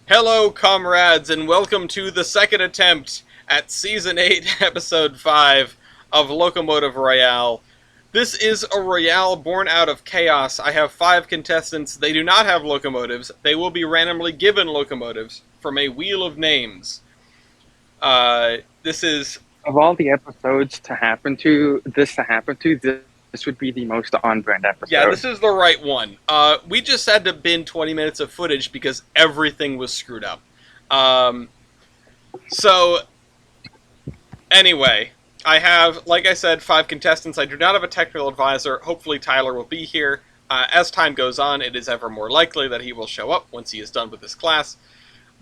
Hello, comrades, and welcome to the second attempt at Season 8, Episode 5 of Locomotive Royale. This is a Royale born out of chaos. I have 5 contestants. They do not have locomotives. They will be randomly given locomotives from a wheel of names. This is... Of all the episodes to happen to, this would be the most on-brand episode. Yeah, this is the right one. We just had to bin 20 minutes of footage because everything was screwed up. So, anyway, I have, like I said, 5 contestants. I do not have a technical advisor. Hopefully Tyler will be here. As time goes on, it is ever more likely that he will show up once he is done with this class.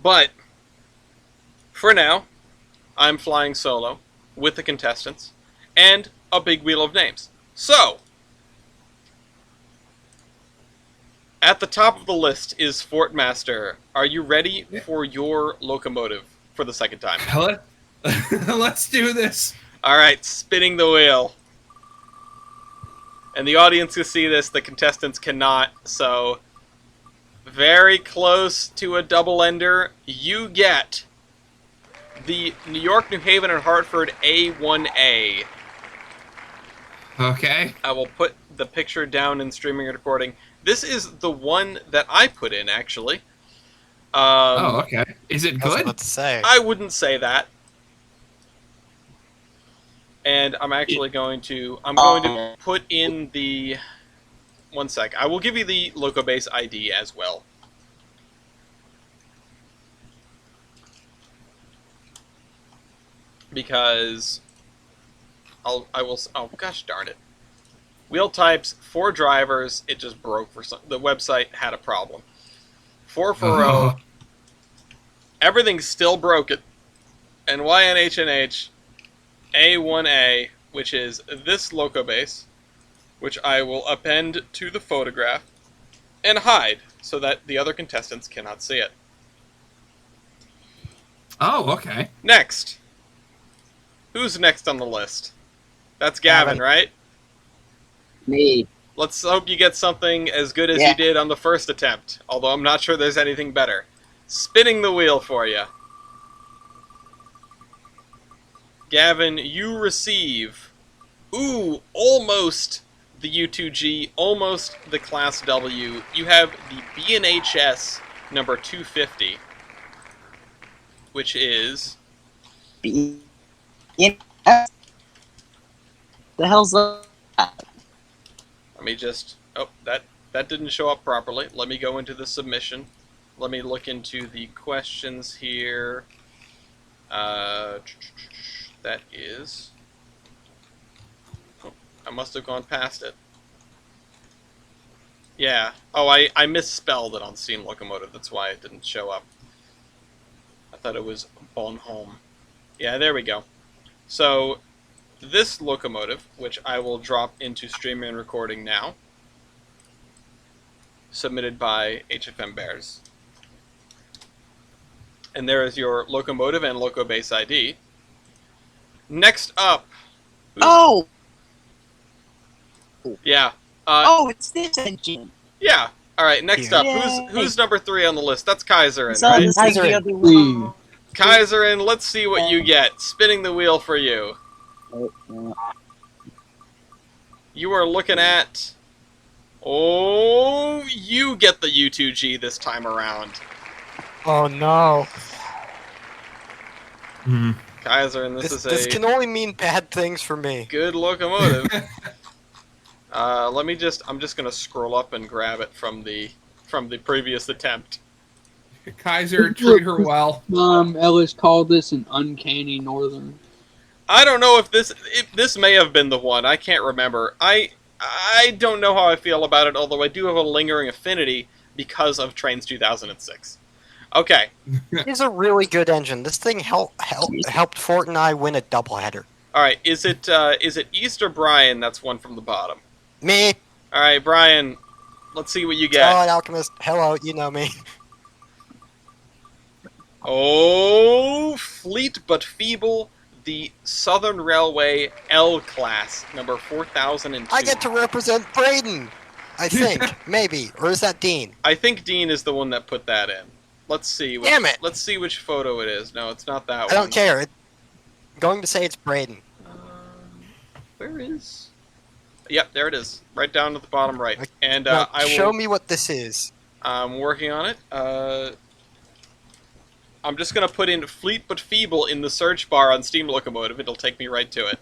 But, for now, I'm flying solo with the contestants and a big wheel of names. So, at the top of the list is Fort Master. Are you ready for your locomotive for the second time? Let's do this. Alright, spinning the wheel. And the audience can see this, the contestants cannot, so very close to a double ender. You get the New York, New Haven, and Hartford A1A. Okay. I will put the picture down in streaming and recording. This is the one that I put in, actually. Okay. Is it good? I was about to say. I wouldn't say that. And I'm actually going to... I'm going to put in the... One sec. I will give you the Locobase ID as well. Because... Oh gosh darn it. Wheel types, 4 drivers, it just broke for some... The website had a problem. 4 for row. Everything's still broken. And YNHNH, A1A, which is this Locobase, which I will append to the photograph and hide so that the other contestants cannot see it. Oh, okay. Next. Who's next on the list? That's Gavin, right? Me. Let's hope you get something as good as you did on the first attempt, although I'm not sure there's anything better. Spinning the wheel for you. Gavin, you receive... Ooh, almost the U2G, almost the Class W. You have the B&HS number 250, which is... The hell's that? Let me just... Oh, that didn't show up properly. Let me go into the submission. Let me look into the questions here. That is... Oh, I must have gone past it. Yeah. Oh, I misspelled it on Steam Locomotive. That's why it didn't show up. I thought it was Bonhomme. Yeah, there we go. So... This locomotive, which I will drop into streaming and recording now, submitted by HFM Bears. And there is your locomotive and Locobase ID. Next up... Oh! Yeah. It's this engine. Yeah. Alright, next up. Yay. Who's number 3 on the list? That's Kaiserin, So right? this is the other one. Kaiserin, let's see what you get. Spinning the wheel for you. You are looking at... Oh, you get the U2G this time around. Oh no. Kaiser, and This can only mean bad things for me. good locomotive. I'm just gonna scroll up and grab it from the previous attempt. Kaiser, treat her well. Ellis called this an uncanny northern. I don't know if this may have been the one. I can't remember. I don't know how I feel about it, although I do have a lingering affinity because of Trains 2006. Okay. It's a really good engine. This thing helped Fort and I win a doubleheader. All right. Is it East or Brian? That's one from the bottom. Me. All right, Brian. Let's see what you get. Starlight Alchemist. Hello, you know me. Oh, fleet but feeble. The Southern Railway L class, number 4002. I get to represent Braden. I think, maybe, or is that Dean? I think Dean is the one that put that in. let's see. Damn it! Let's see which photo it is. No, it's not that I one. don't care. I'm going to say it's Braden. Where is? Yep, there it is. Right down at the bottom right. And Now, I will. show me what this is. I'm working on it. I'm just gonna put in Fleet but Feeble in the search bar on Steam Locomotive. It'll take me right to it.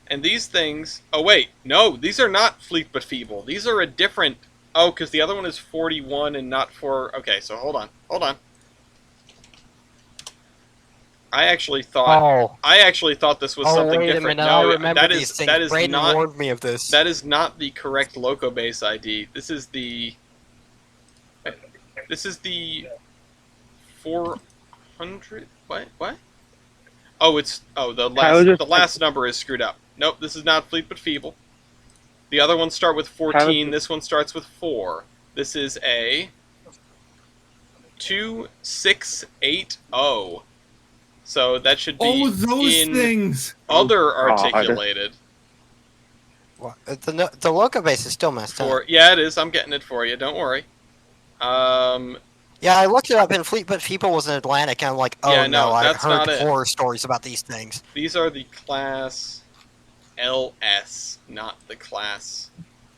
And these things... Oh, wait. No, these are not Fleet but Feeble. These are a different... Oh, because the other one is 41 and not for... Okay, so hold on. Hold on. I actually thought this was something wait different. a minute. No, I remember that these is things. that is Braden not warned me of this. that is not the correct Loco base ID. This is the 400. What? Oh, the last number is screwed up. Nope, this is not Fleet but Feeble. The other ones start with 14. This one starts with 4. This is a 2680. So that should be in things. other articulated. What? The Loco base is still messed up. Yeah, it is. I'm getting it for you. Don't worry. Yeah, I looked it up, and Fleet but Feeble was in Atlantic, and I'm like, oh Yeah, no, no, I've that's not heard it. horror stories about these things. These are the class LS, not the class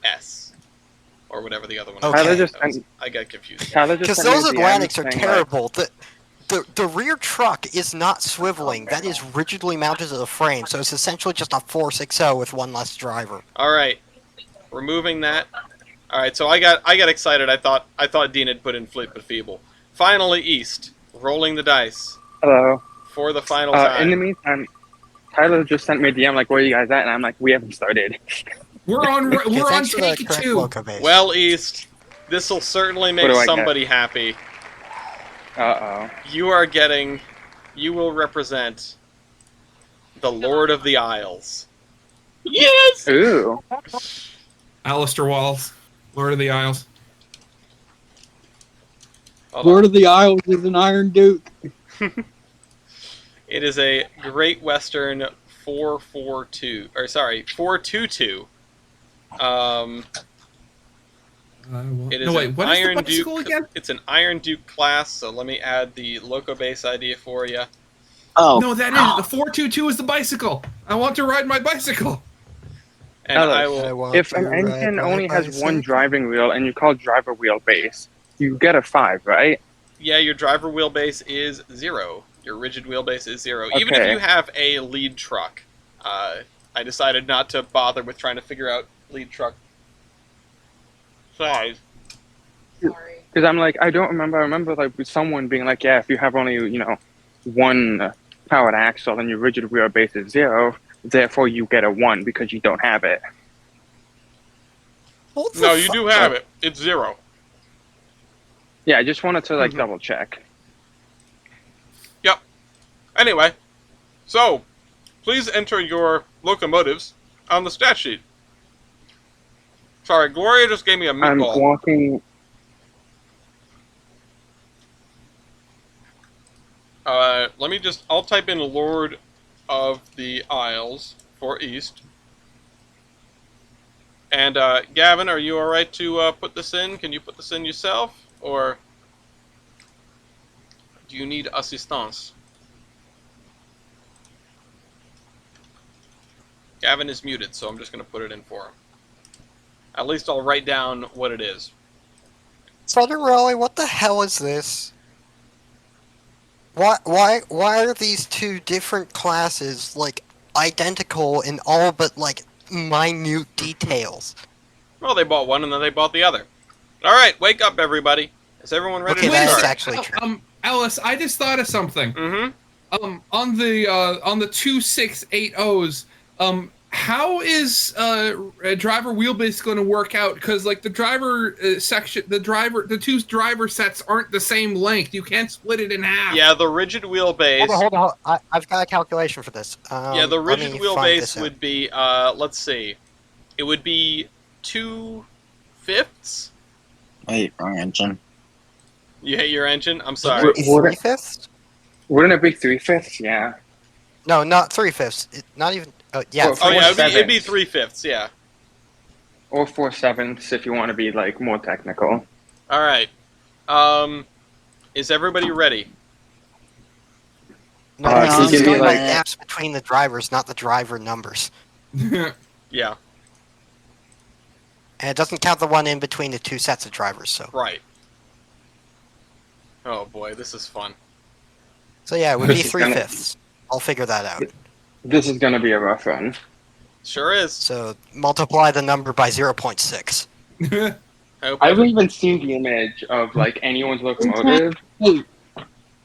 S, or whatever the other one Okay. is. I got confused. Because those Atlantics are terrible. The rear truck is not swiveling. That is rigidly mounted to the frame, so it's essentially just a 460 with one less driver. All right, removing that. All right, so I got excited. I thought Dean had put in Fleet but Feeble. Finally, East, rolling the dice. Hello. For the final time. In the meantime, Tyler just sent me a DM like, "Where are you guys at?" And I'm like, "We haven't started." We're on Thanks for the take correct 2. Loco base. Well, East, this will certainly make do I get? somebody happy. You will represent the Lord of the Isles. Yes! Ooh. Alistair Walls, Lord of the Isles. Hold Lord of the Isles is an Iron Duke. It is a Great Western 422. It is wait, what is Iron the bicycle Duke again? It's an Iron Duke class, so let me add the Loco base ID for you. Oh. No, that is the 422 is the bicycle. I want to ride my bicycle. And I will. If an engine only has one driving wheel and you call driver wheel base, you get a 5, right? Yeah, your driver wheelbase is 0. Your rigid wheelbase is 0. Even if Okay. you have a lead truck. I decided not to bother with trying to figure out lead truck size. Because I'm like, I don't remember. I remember like someone being like, "Yeah, if you have only one powered axle, then your rigid wheelbase is 0. Therefore, you get a 1 because you don't have it." No, you do have it. It's 0. Yeah, I just wanted to like double check. Yep. Anyway, so please enter your locomotives on the stat sheet. Sorry, Gloria just gave me a I'm meatball. walking. I'll type in Lord of the Isles for East. And, Gavin, are you alright to, put this in? Can you put this in yourself? Or do you need assistance? Gavin is muted, so I'm just going to put it in for him. At least I'll write down what it is. Southern Raleigh, what the hell is this? Why are these two different classes, like, identical in all but, like, minute details? Well, they bought one and then they bought the other. Alright, wake up, everybody. Is everyone ready Okay, to that start? is actually true. Alice, I just thought of something. Mm-hmm. On the 2680s, how is a driver wheelbase going to work out? Because like the driver section, the two driver sets aren't the same length. You can't split it in half. Yeah, the rigid wheelbase. Hold on. I've got a calculation for this. Yeah, the rigid let me find this wheelbase out. would be, let's see. It would be 2/5. Wait, wrong engine. You hate your engine? I'm sorry. Would- 3/5? Wouldn't it be 3/5? Yeah. No, not 3/5. Not even. Yeah. Well, Oh, yeah, 4/7. it'd be 3/5, yeah. Or 4/7 if you want to be like more technical. All right. Is everybody ready? No, Can this you is give me, going by like- gaps between the drivers, not the driver numbers. Yeah. And it doesn't count the one in between the two sets of drivers, so. Right. Oh boy, this is fun. So yeah, it would be This is 3/5. I'll figure that out. This is gonna be a rough run. Sure is. So multiply the number by 0.6. I hope I haven't even seen the image of like anyone's locomotive. Hey,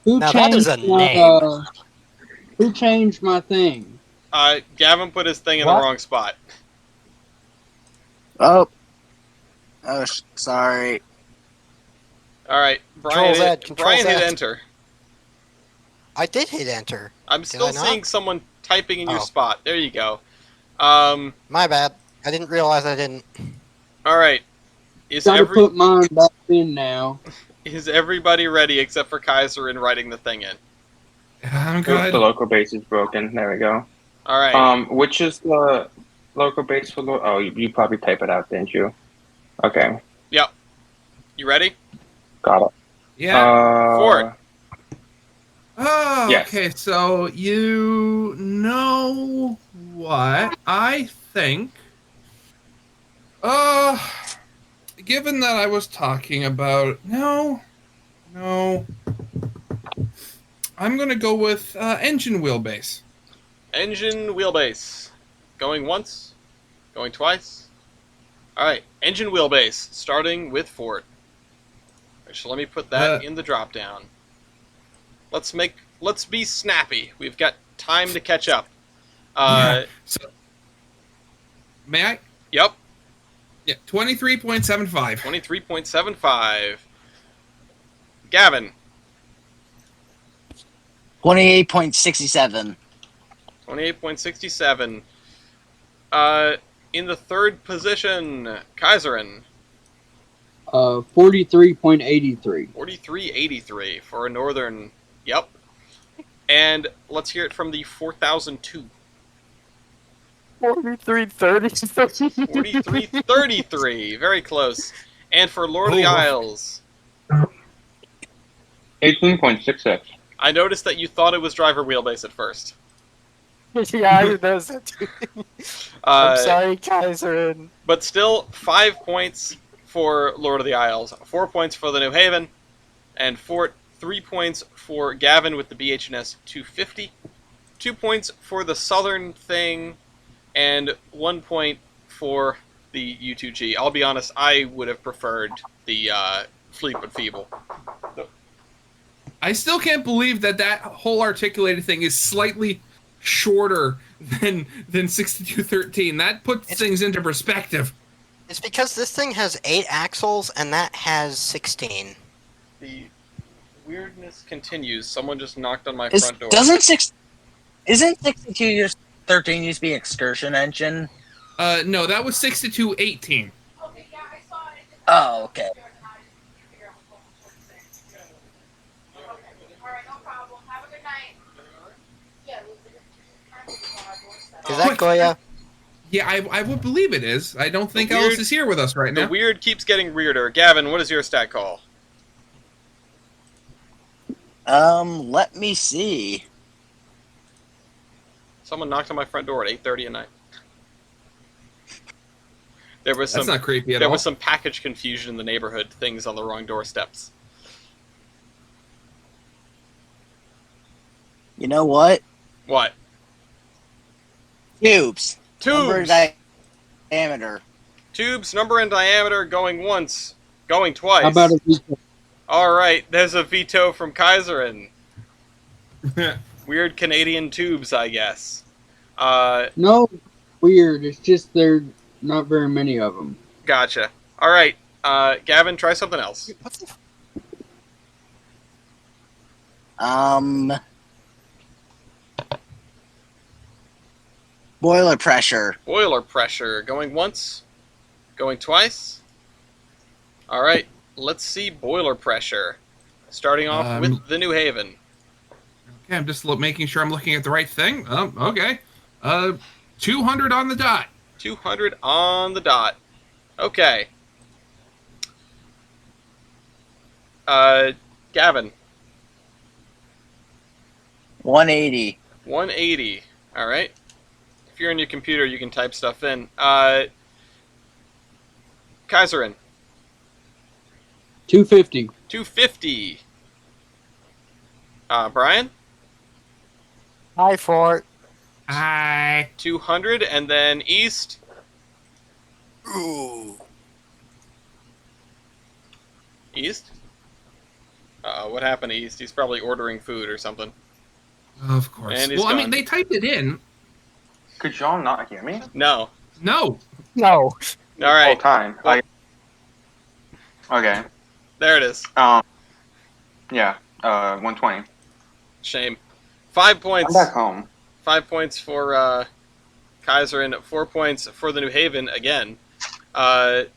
who Now that is changed a my, name. who changed my thing? Gavin put his thing in What? the wrong spot. Oh. Sorry. All right, Control Z, control Brian hit Z. enter. I did hit enter. I'm still I not? seeing someone typing in your Oh. spot. There you go. My bad. I didn't realize I didn't. All right. Is Gotta put mine back in now. is everybody ready except for Kaiser in writing the thing in? I'm The good. local base is broken. There we go. All right. Which is the local base for the? Oh, you probably type it out, didn't you? Okay, You ready? got it. Yeah. Ford. Oh, Yes. okay. So you know what I think? Given that I was talking about no, I'm gonna go with engine wheelbase. Engine wheelbase. Going once. Going twice. All right. Engine wheelbase. Starting with Ford. So let me put that in the drop down. Let's be snappy. We've got time to catch up. So, may I? Yep. Yeah, 23.75. 23.75. Gavin. 28.67. 28.67. In the third position, Kaiserin. 43.83. 43.83 for a northern. Yep. And let's hear it from the 4002. 43.30. 43.33. Very close. And for Lord of the Oh. Isles, 18.66. I noticed that you thought it was driver wheelbase at first. Yeah, I knows that too. I'm Uh, sorry, Kaiser. But still, 5 points for Lord of the Isles, 4 points for the New Haven, and 3 points for Gavin with the BH&S 250, 2 points for the Southern thing, and 1 point for the U2G. I'll be honest, I would have preferred the Fleet but Feeble. I still can't believe that whole articulated thing is slightly shorter than 6213. That puts things into perspective. It's because this thing has 8 axles and that has 16. The weirdness continues. Someone just knocked on my Is, front door. isn't 6213 used to be excursion engine? No, that was 6218. Oh, okay. Is that Goya? Yeah, I would believe it is. I don't think The weird- Ellis is here with us right The now. weird keeps getting weirder. Gavin, what is your stat call? Let me see. Someone knocked on my front door at 8:30 at night. There was That's some not creepy at there all. was some package confusion in the neighborhood. Things on the wrong doorsteps. You know what? What? Tubes. Number Tubes. diameter. Tubes, number and diameter, going once, going twice. How about a veto? All right, there's a veto from Kaiserin. Weird Canadian tubes, I guess. No, weird. It's just there are not very many of them. Gotcha. All right, Gavin, try something else. What's the Boiler pressure. Boiler pressure, going once, going twice. All right, let's see boiler pressure. Starting off with the New Haven. Okay, I'm just making sure I'm looking at the right thing. Okay. 200 on the dot. 200 on the dot. Okay. Gavin, 180. 180. All right. If you're on your computer, you can type stuff in. Kaiserin, 250. 250. Brian, Hi, Fort. Hi. 200, and then East, Ooh. East. What happened to East? He's probably ordering food or something. Of course. And he's Well, I gone. mean, they typed it in. Could y'all not hear me? No. No. No. All right. Whole time. Well- Okay. There it is. Yeah. 120. Shame. 5 I'm points. back home. 5 points for Kaiserin. 4 points for the New Haven again. 4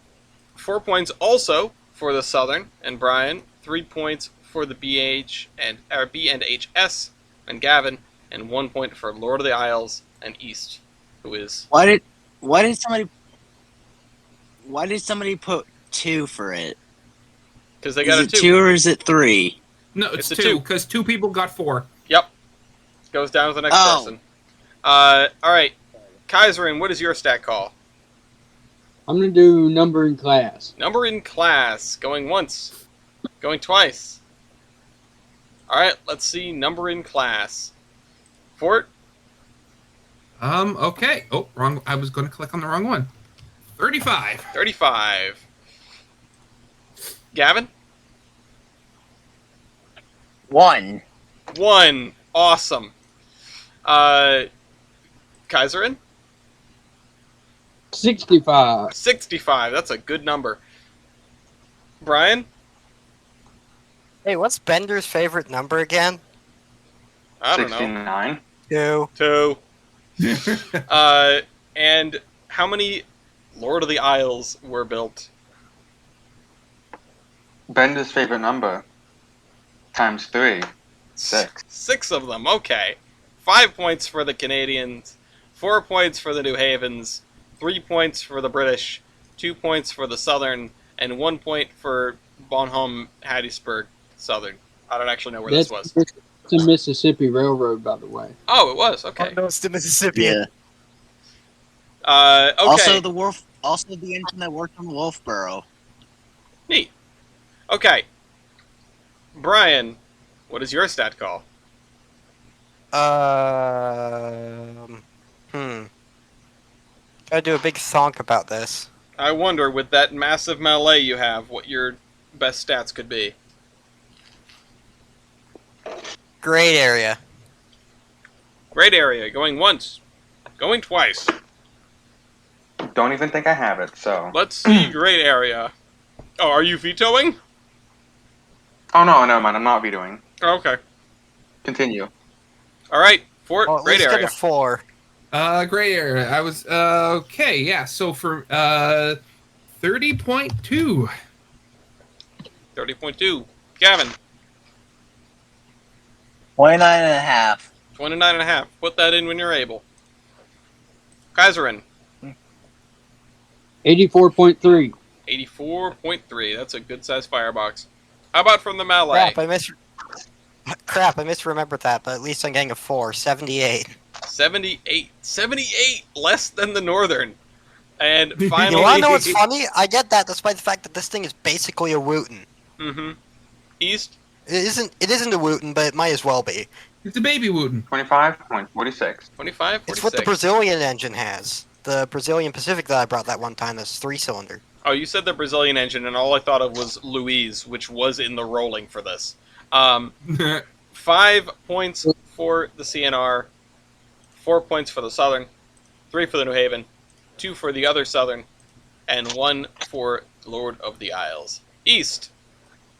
points also for the Southern and Brian. 3 points for the B and HS and Gavin, and 1 point for Lord of the Isles and East, who is Why did somebody put 2 for it? because they Is got a it 2. 2 or is it 3? No, it's It's a 2 2. because 2 people got 4. Yep. Goes down to the next Oh. person. All right, Kaiserin, what is your stat call? I'm gonna do number in class. Number in class, going once, going twice. All right, let's see number in class. Fort, Okay. Oh, wrong. I was going to click on the wrong one. 35. 35. Gavin, 1. 1. Awesome. Kaiserin, 65. 65. That's a good number. Brian, Hey, what's Bender's favorite number again? I don't know. 69. 2. 2. And how many Lord of the Isles were built? Bender's favorite number. Times 3. 6. 6 of them. Okay. 5 points for the Canadians. 4 points for the New Havens. 3 points for the British. 2 points for the Southern, and 1 point for Bonhomme Hattiesburg Southern. I don't actually know where this was. It's the Mississippi Railroad, by the way. Oh, it was. Okay. Oh, no, it's the Mississippi. Yeah. Okay. Also the engine that worked on Wolfboro. Neat. Okay. Brian, what is your stat call? Gotta do a big thonk about this. I wonder, with that massive melee you have, what your best stats could be. Great area. Great area. Going once. Going twice. Don't even think I have it, so. Let's see great area. Oh, are you vetoing? Oh, no, never mind. I'm not vetoing. Okay. Continue. All right. Fort, Well, at great least area. get a 4. Gray area. I was okay. Yeah. So for 30.2. 30.2. Gavin, 29.5. 29.5. Put that in when you're able. Kaiserin, 84.3. 84.3. That's a good sized firebox. How about from the melee? Crap, I misremembered that, but at least I'm getting a 4. 78. 78. 78 less than the Northern. And You finally. wanna know what's funny? I get that despite the fact that this thing is basically a Wooten. Mm-hmm. East, It isn't a Wooten, but it might as well be. It's a baby Wooten. 25.46. 25, 46. It's what the Brazilian engine has. The Brazilian Pacific that I brought that one time that's 3-cylinder. Oh, you said the Brazilian engine, and all I thought of was Louise, which was in the rolling for this. 5 points for the CNR, 4 points for the Southern, 3 for the New Haven, 2 for the other Southern, and 1 for Lord of the Isles. East,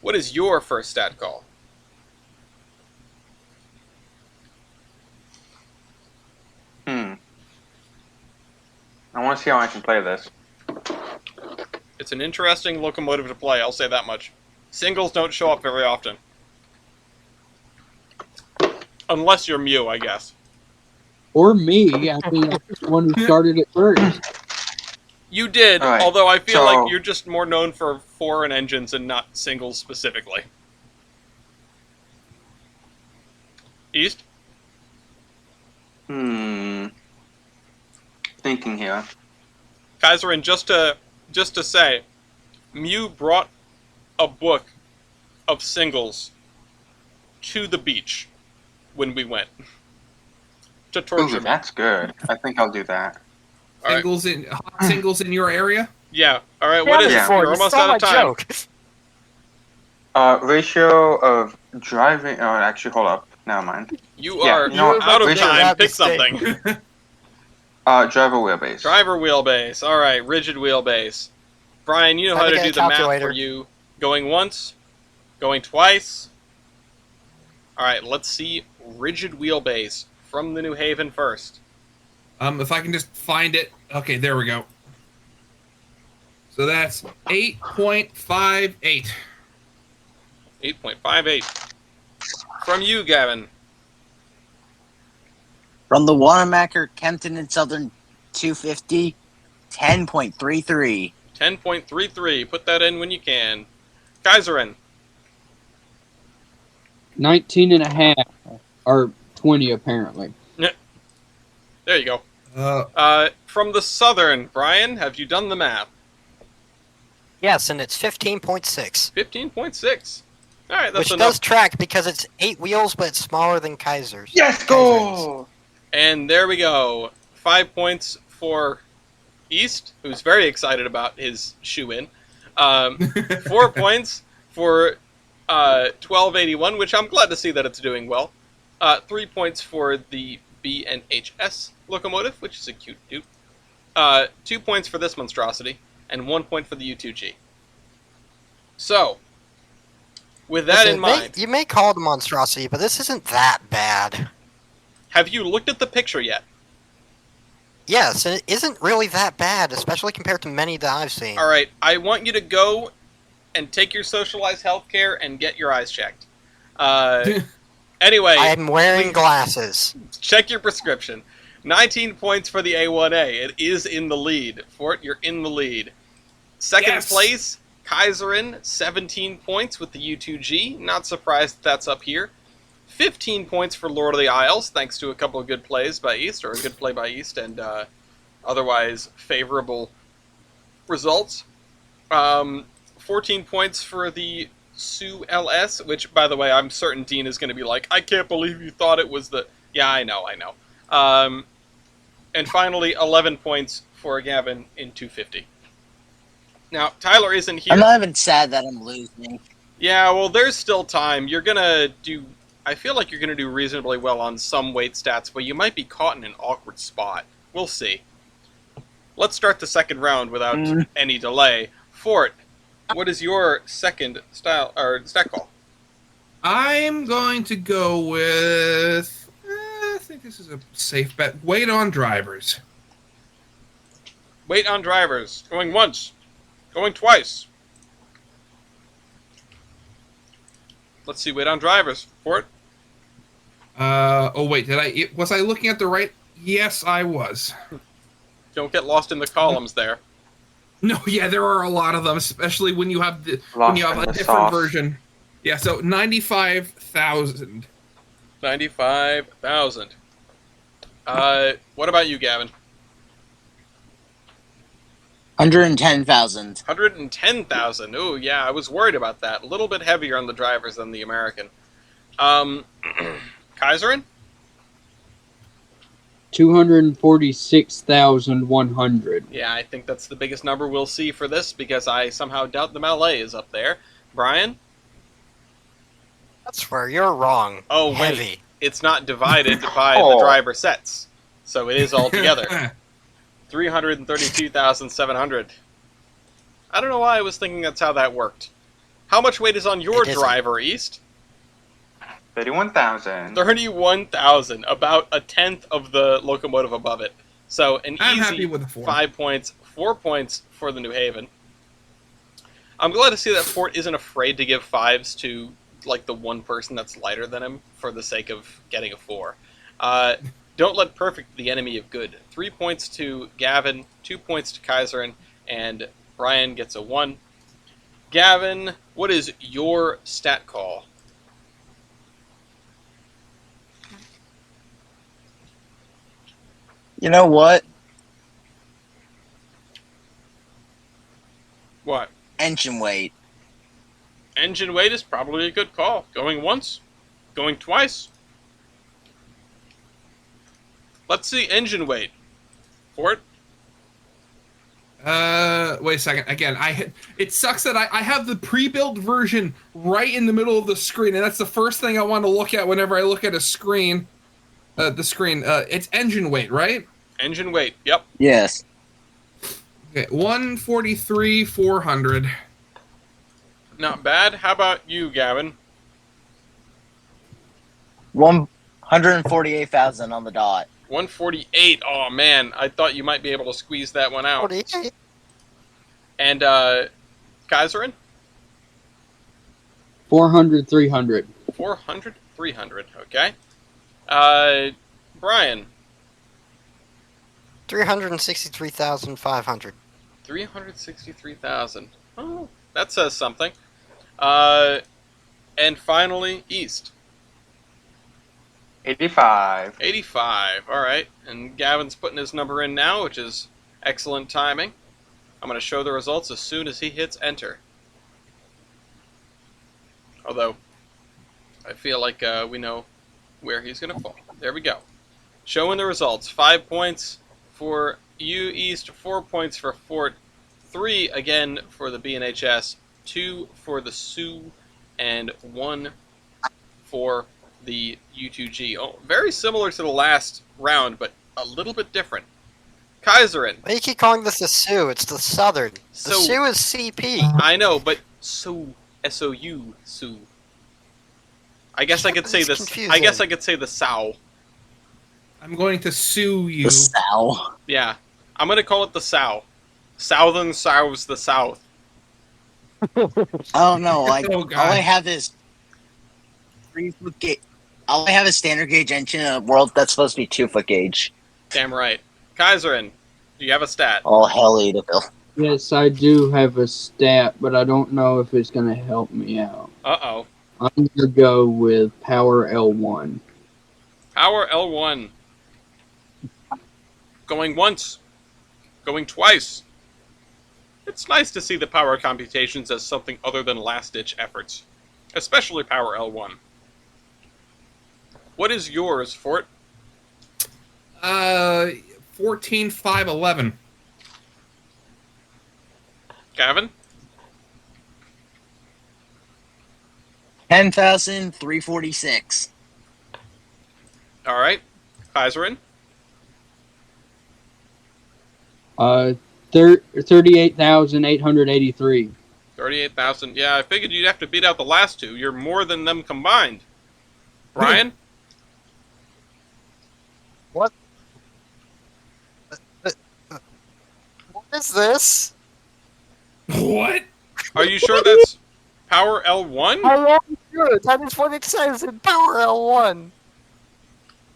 what is your first stat call? I want to see how I can play this. It's an interesting locomotive to play, I'll say that much. Singles don't show up very often. Unless you're Mew, I guess. Or me. I mean, I'm the one who started it first. You did, All right, although I feel so- like you're just more known for foreign engines and not singles specifically. East? Thinking here. Kaiserin, just to say, Mew brought a book of singles to the beach when we went to torture Ooh, me. that's good. I think I'll do that. All right. Hot singles in your area? Yeah. All right. Yeah, What is it? before, You're you almost stole out my of time. joke. Ratio of driving. Oh, actually, hold up. Never mind. You Yeah, are you know what? out of Ratio- time. Pick mistake. something. Driver wheelbase. Driver wheelbase. All right. Rigid wheelbase. Brian, you know Time how to to get do a the math calculator. for you. Going once. Going twice. All right. Let's see rigid wheelbase from the New Haven first. If I can just find it. Okay, there we go. So that's 8.58. 8.58. From you, Gavin. From the Wanamaker, Kempton, and Southern 250, 10.33. 10.33. Put that in when you can. Kaiserin. 19 and a half, or 20 apparently. There you go. From the Southern, Brian, have you done the math? Yes, and it's 15.6. 15.6. All right, that's Which enough. does track because it's 8 wheels, but it's smaller than Kaiser's. Yes, go! And there we go. 5 points for East, who's very excited about his shoe-in. 4 points for 1281, which I'm glad to see that it's doing well. 3 points for the B and HS locomotive, which is a cute dude. 2 points for this monstrosity, and 1 point for the U2G. So, with that Listen, in mind, you may call it a monstrosity, but this isn't that bad. have you looked at the picture yet? Yes, and it isn't really that bad, especially compared to many that I've seen. All right, I want you to go and take your socialized healthcare and get your eyes checked. Anyway, I'm wearing glasses. check your prescription. 19 points for the A1A. It is in the lead. Fort, you're in the lead. Second Yes. place, Kaiserin, 17 points with the U2G. Not surprised that's up here. 15 points for Lord of the Isles, thanks to a couple of good plays by East, or a good play by East, and otherwise favorable results. 14 points for the Sue LS, which, by the way, I'm certain Dean is going to be like, I can't believe you thought it was the... Yeah, I know. And finally, 11 points for Gavin in 250. Now, Tyler isn't here. I'm not even sad that I'm losing. Yeah, well, there's still time. You're going to do... I feel like you're going to do reasonably well on some weight stats, but you might be caught in an awkward spot. We'll see. Let's start the second round without any delay. Fort, what is your second style or stat call? I'm going to go with. I think this is a safe bet. Wait on drivers. Wait on drivers. Going once. Going twice. Let's see. Wait on drivers. Fort. Oh wait, was I looking at the right? Yes, I was. Don't get lost in the columns there. No, yeah, there are a lot of them, especially when you have Lost a in the different sauce. version. Yeah, so 95,000. 95,000. What about you, Gavin? 110,000. 110,000. Oh, yeah, I was worried about that. A little bit heavier on the drivers than the American. Kaiserin? 246,100. Yeah, I think that's the biggest number we'll see for this because I somehow doubt the Malay is up there. Brian? That's where you're wrong. Oh, Heavy. wait. It's not divided by the driver sets. So it is all together. 332,700. I don't know why I was thinking that's how that worked. How much weight is on your It isn't. driver, East? 31,000. 31,000. About a tenth of the locomotive above it. So an I'm easy happy with a 4. 5 points. 4 points for the New Haven. I'm glad to see that Fort isn't afraid to give 5s to like the one person that's lighter than him for the sake of getting a 4. Don't let perfect the enemy of good. 3 points to Gavin, 2 points to Kaiserin, and Brian gets a 1. Gavin, what is your stat call? You know what? What? Engine weight. Engine weight is probably a good call. Going once, going twice. Let's see engine weight. Fort? Wait a second. Again, it sucks that I have the pre-built version right in the middle of the screen, and that's the first thing I want to look at whenever I look at a screen. The screen. It's engine weight, right? Engine weight, yep. Yes. Okay, 143, 400. Not bad. How about you, Gavin? 148,000 on the dot. 148. Oh, man. I thought you might be able to squeeze that one out. 48. And, Kaiserin? 400, 300. 400, 300. Okay. Brian? 363,500. 363,000. Oh, that says something. And finally, East. 85. 85. All right. And Gavin's putting his number in now, which is excellent timing. I'm going to show the results as soon as he hits enter. Although, I feel like we know where he's going to fall. There we go. Showing the results. 5 points for you, East. 4 points for Fort. 3 again for the BNHS. 2 for the Sioux. And 1 for the U2G. Oh, very similar to the last round, but a little bit different. Kaiserin. Why do you keep calling this the Sioux? It's the Southern. The So- Sioux is CP. I know, but Sioux, S-O-U, Sioux. I guess I could say It's this. confusing. I guess I could say the Sow. I'm going to sue you. The Sow. Yeah, I'm gonna call it the Sow. Southern Sows the South. I don't know. Like, Oh, all God. I have is 3-foot gauge. All I have is standard gauge engine in a world that's supposed to be 2-foot gauge. Damn right. Kaiserin, do you have a stat? Oh, hell, Bill. Yes, I do have a stat, but I don't know if it's going to help me out. Uh-oh. I'm going to go with Power L1. Power L1. Going once. Going twice. It's nice to see the power computations as something other than last-ditch efforts. Especially Power L1. What is yours, Fort? 14,511. Gavin? 10,346. All right. Kaiserin? 38,883. 38,000. Yeah, I figured you'd have to beat out the last two. You're more than them combined. Brian? What is this? What? Are you sure that's Power L1? I am sure. That is what it says in Power L1.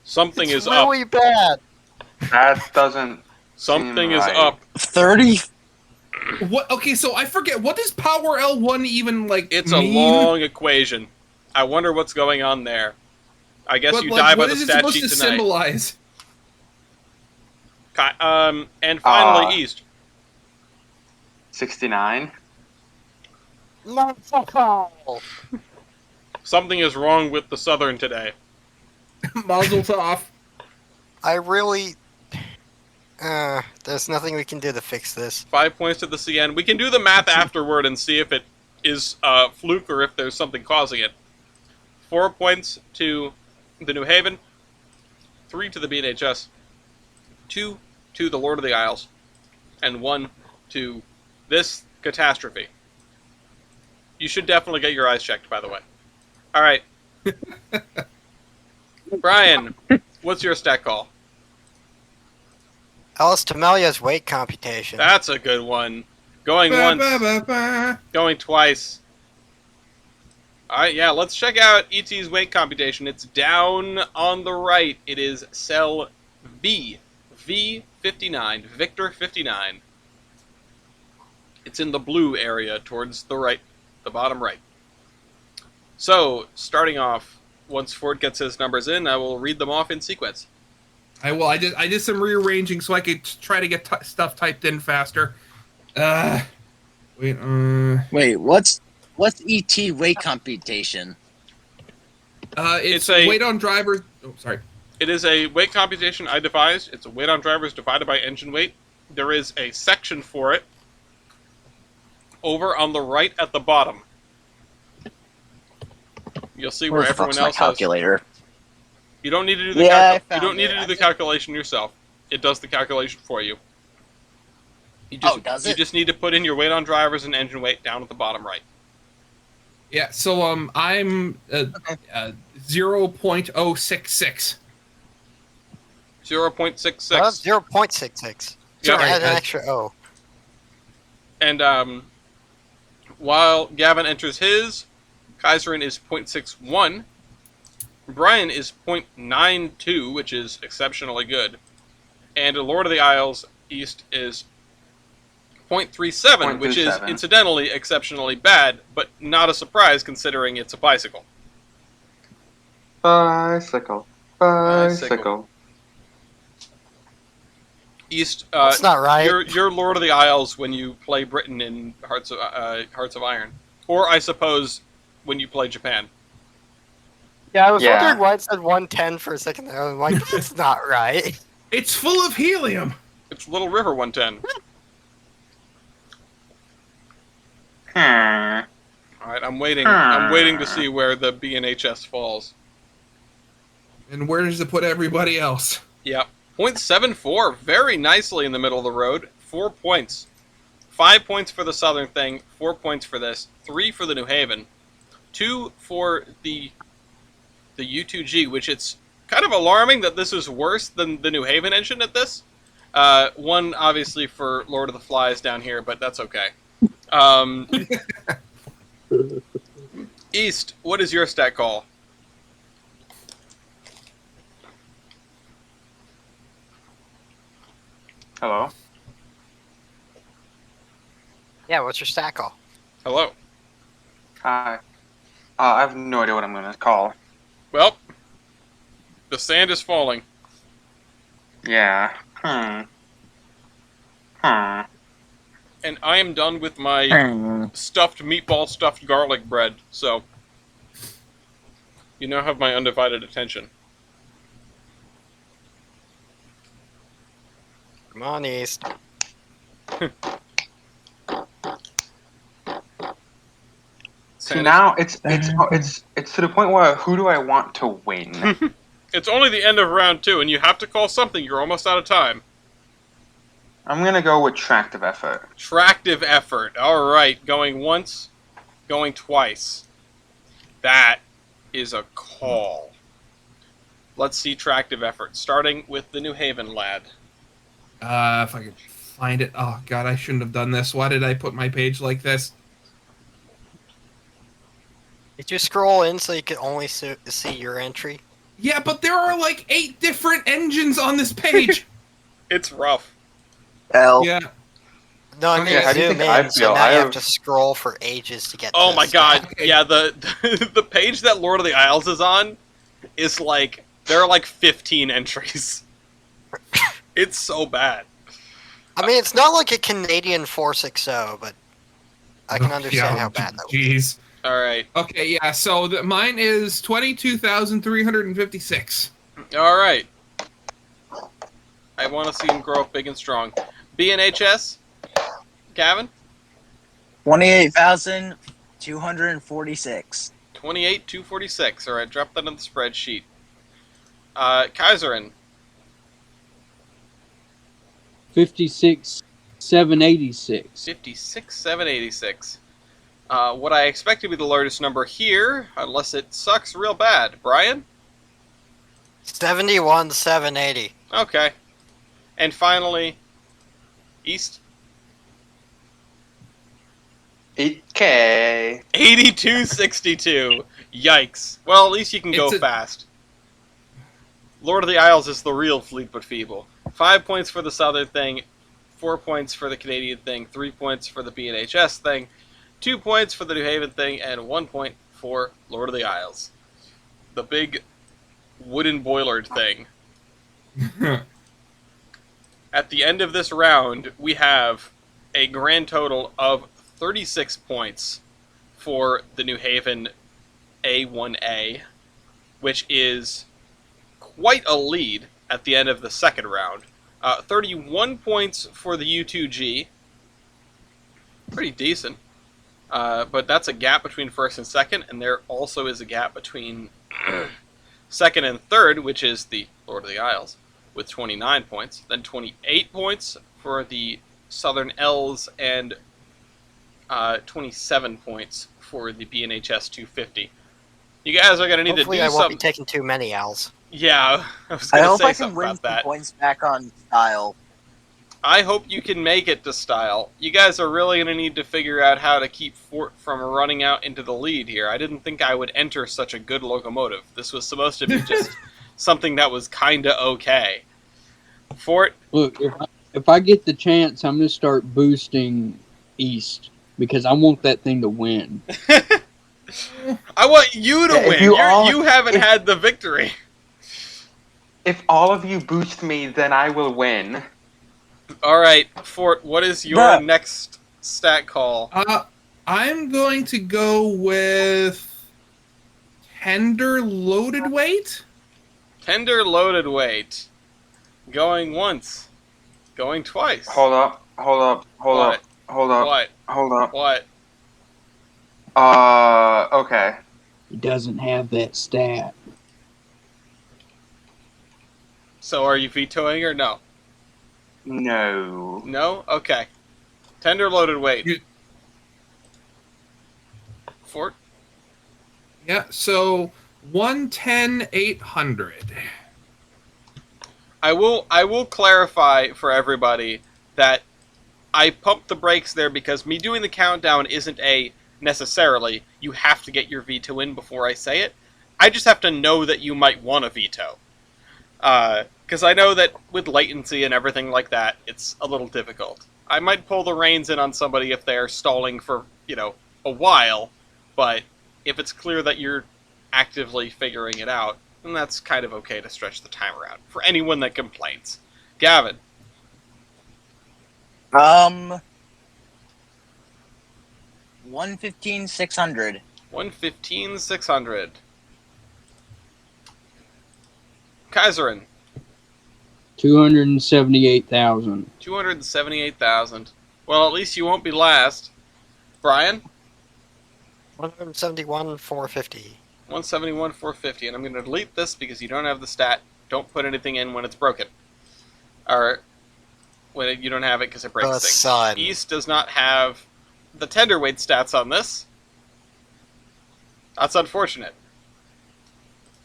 Something It's is up. really bad. That doesn't. Something seem is right. up. 30. What? Okay, so I forget. What does Power L1 even like? It's mean? a long equation. I wonder what's going on there. I guess But, you like, die by what the is it stat supposed sheet to tonight. symbolize? And finally, East. 69. No, fuck all. Something is wrong with the Southern today. Mazel tov. I really. There's nothing we can do to fix this. 5 points to the CN. We can do the math afterward and see if it is fluke or if there's something causing it. 4 points to the New Haven. 3 to the BNHS. 2 to the Lord of the Isles. And 1 to this catastrophe. You should definitely get your eyes checked, by the way. All right. Brian, what's your stat call? Alice Tamelia's weight computation. That's a good one. Going Ba, once, ba, ba, ba. going twice. Alright, yeah, let's check out ET's weight computation. It's down on the right. It is cell B. V59. Victor 59. It's in the blue area towards the right, the bottom right. So, starting off, once Ford gets his numbers in, I will read them off in sequence. I will. I did some rearranging so I could try to get stuff typed in faster. Wait. Wait, what's ET weight computation? It's a- weight on driver. Oh, sorry. It is a weight computation I devised. It's a weight on drivers divided by engine weight. There is a section for it over on the right at the bottom. You'll see where the everyone fuck's my else has. calculator? You don't need to do the Yeah, I you found don't need it. to do the calculation yourself. It does the calculation for you. You just, does You it? just need to put in your weight on drivers and engine weight down at the bottom right. Yeah. So I'm 0.066. 0.66. 0.66. Yeah, Add an right. extra O. And while Gavin enters his, Kaiserin is 0.61. Brian is 0.92, which is exceptionally good. And Lord of the Isles East is 0.37, which is 0.37. incidentally exceptionally bad, but not a surprise considering it's a bicycle. Bicycle. Bicycle. East, That's not right. You're Lord of the Isles when you play Britain in Hearts of Iron, or I suppose when you play Japan. Yeah, I was Yeah. wondering why it said 110 for a second there. I'm like, that's not right. It's full of helium. It's Little River 110. Hmm. All right, I'm waiting. I'm waiting to see where the B and HS falls. And where does it put everybody else? Yep. 0.74, very nicely in the middle of the road. 4 points. 5 points for the Southern thing, 4 points for this, 3 for the New Haven, 2 for the U2G, which it's kind of alarming that this is worse than the New Haven engine at this. 1, obviously, for Lord of the Flies down here, but that's okay. East, what is your stat call? Hello. Yeah, what's your stat call? Hello. Hi. I have no idea what I'm gonna call. Well, the sand is falling. Yeah. Hmm. And I am done with my stuffed meatball, stuffed garlic bread, so you now have my undivided attention. Come on, East. See, now it's to the point where who do I want to win? It's only the end of round 2, and you have to call something. You're almost out of time. I'm gonna go with tractive effort. Tractive effort. All right, going once, going twice. That is a call. Let's see tractive effort, starting with the New Haven lad. If I could find it. Oh God, I shouldn't have done this. Why did I put my page like this? Did you scroll in so you could only see your entry? Yeah, but there are like 8 different engines on this page. It's rough. L. Yeah. No, I mean Okay, how do you zoom think I in, so feel? now I you have have- to scroll for ages to get. Oh to my the god, stat. Okay. yeah, the page that Lord of the Isles is on is like, there are like 15 entries. It's so bad. I mean, it's not like a Canadian 460, but I can understand how bad that was. Jeez. Alright, Okay, yeah. So mine is 22,356. alright. I want to see him grow up big and strong. BNHS? Gavin? 28,246. 28,246. Alright, drop that in the spreadsheet. Kaiserin? 56,786. 56,786. What I expect to be the largest number here, unless it sucks real bad. Brian? 71,780. Okay. And finally, East? Okay. 82-62. Yikes. Well, at least you can go It's a- fast. Lord of the Isles is the real Fleet but Feeble. 5 points for the Southern thing, 4 points for the Canadian thing, 3 points for the BNHS thing, 2 points for the New Haven thing, and 1 point for Lord of the Isles. The big wooden boiler thing. At the end of this round, we have a grand total of 36 points for the New Haven A1A, which is quite a lead at the end of the second round. 31 points for the U2G. Pretty decent. But that's a gap between first and second, and there also is a gap between second and third, which is the Lord of the Isles, with 29 points. Then 28 points for the Southern L's, and 27 points for the BNHS 250. You guys are going to need Hopefully to do I won't something. be taking too many L's. Yeah, I was I going to hope say I can something win about some that. points back on style. I hope you can make it to style. You guys are really going to need to figure out how to keep Fort from running out into the lead here. I didn't think I would enter such a good locomotive. This was supposed to be just something that was kind of okay. Fort, Look, if I get the chance, I'm gonna start boosting east because I want that thing to win. I want you to Yeah, if win. you all- You haven't if- had the victory. If all of you boost me, then I will win. All right, Fort, what is your Bruh. next stat call? I'm going to go with tender loaded weight. Tender loaded weight. Going once. Going twice. Hold up. What? Hold up. What? Okay. He doesn't have that stat. So are you vetoing or no? No. No? Okay. Tender loaded weight. You- Fort? Yeah, so 110, 800. I will clarify for everybody that I pumped the brakes there because me doing the countdown isn't a necessarily you have to get your veto in before I say it. I just have to know that you might want a veto. Because I know that with latency and everything like that, it's a little difficult. I might pull the reins in on somebody if they're stalling for, a while, but if it's clear that you're actively figuring it out, then that's kind of okay to stretch the timer out for anyone that complains. Gavin. 115, 600. 115, 600. Kaiserin. 278,000. 278,000. Well, at least you won't be last. Brian. 171, 450. 171, 450. And I'm going to delete this because you don't have the stat. Don't put anything in when it's broken. Or when you don't have it because it breaks The things. sun. East does not have the tender weight stats on this. That's unfortunate.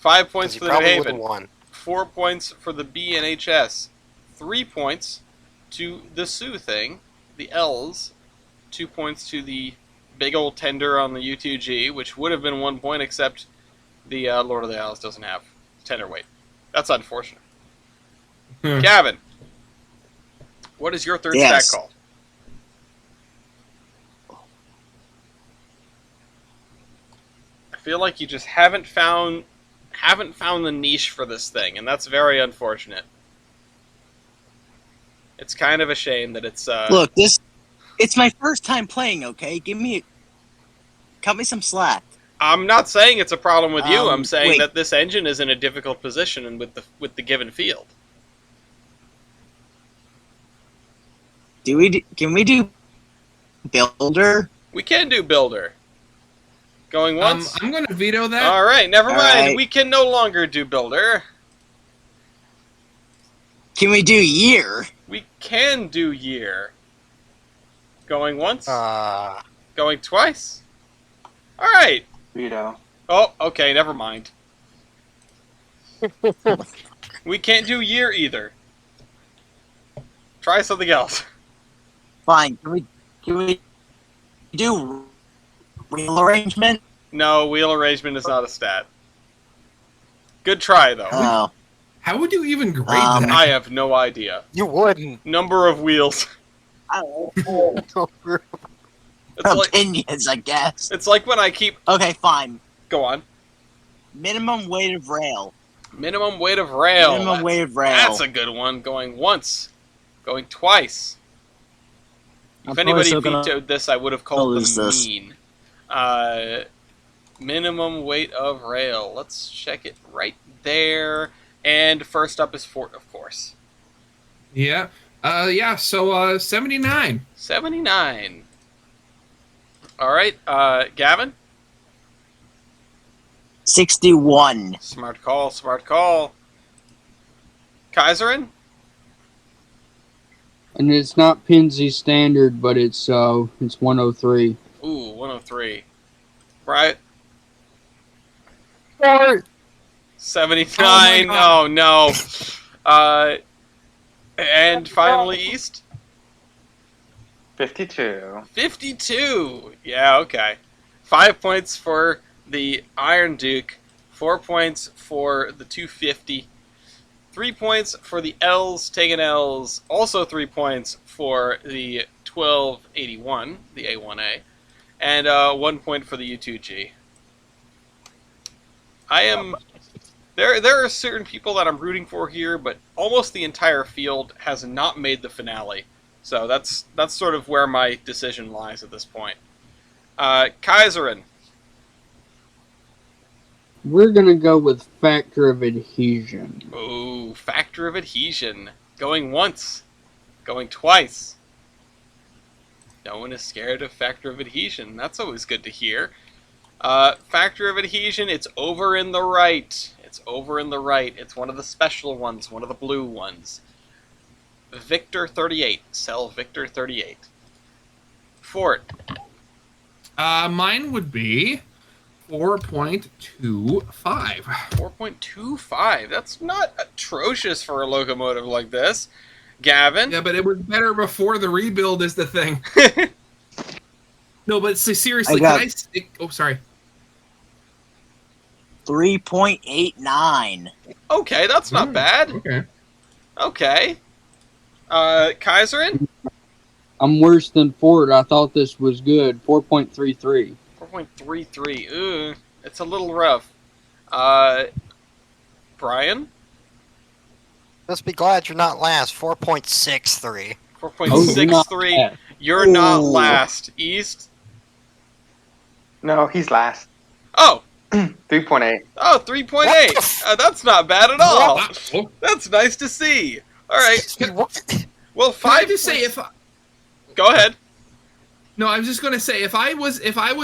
5 points 'Cause for you the New probably Haven. wouldn't won. 4 points for the BNHS. 3 points to the Sioux thing, the L's. 2 points to the big old tender on the U2G, which would have been 1 point, except the Lord of the Isles doesn't have tender weight. That's unfortunate. Gavin, what is your third Yes. stat call? I feel like you just haven't found the niche for this thing, and that's very unfortunate. It's kind of a shame that it's Look, it's my first time playing, okay? Cut me some slack. I'm not saying it's a problem with you. I'm saying wait. that this engine is in a difficult position and with the given field. Can we do builder? We can do builder. Going once. I'm going to veto that. All right, never All mind. right. We can no longer do builder. Can we do year? We can do year. Going once. Uh, Going twice. All right. Veto. Oh, okay. Never mind. We can't do year either. Try something else. Fine. Can we do Wheel arrangement? No, wheel arrangement is not a stat. Good try, though. Oh. How would you even grade that? I have no idea. You wouldn't. Number of wheels. I don't know. It's like Opinions, I guess. it's like when I keep. Okay, fine. Go on. Minimum weight of rail. Minimum weight of rail. Minimum weight of rail. That's a good one. Going once. Going twice. If I'm anybody probably still vetoed this, I would have called lose them this. mean. Minimum weight of rail. Let's check it right there. And first up is Fort, of course. Yeah. So 79. 79. All right, Gavin. 61. Smart call. Smart call. Kaiserin. And it's not Penzi standard, but it's 103. Ooh, 103. Right. 79. Oh, no. And finally, East. 52. 52. Yeah, okay. 5 points for the Iron Duke. 4 points for the 250. 3 points for the L's taking L's. Also 3 points for the 1281, the A1A. And 1 point for the U2G. I am... There are certain people that I'm rooting for here, but almost the entire field has not made the finale. So that's sort of where my decision lies at this point. Kaiserin. We're gonna go with factor of adhesion. Ooh, factor of adhesion. Going once. Going twice. No one is scared of factor of adhesion. That's always good to hear. Factor of adhesion, it's over in the right. It's over in the right. It's one of the special ones, one of the blue ones. Victor 38. Sell Victor 38. Fort. Mine would be 4.25. 4.25. That's not atrocious for a locomotive like this. Gavin. Yeah, but it was better before the rebuild is the thing. No, but seriously, oh, sorry. 3.89. Okay, that's not bad. Okay. Okay. Kaiserin? I'm worse than Ford. I thought this was good. 4.33. 4.33. Ooh, it's a little rough. Brian? Just be glad you're not last. 4.63. 4.63. You're not last. East? No, he's last. Oh! 3.8. Oh, 3.8. That's not bad at all. Oh, That's nice to see. All right. What? Well, can I 5 just say points- Go ahead. No, I was just gonna say if I was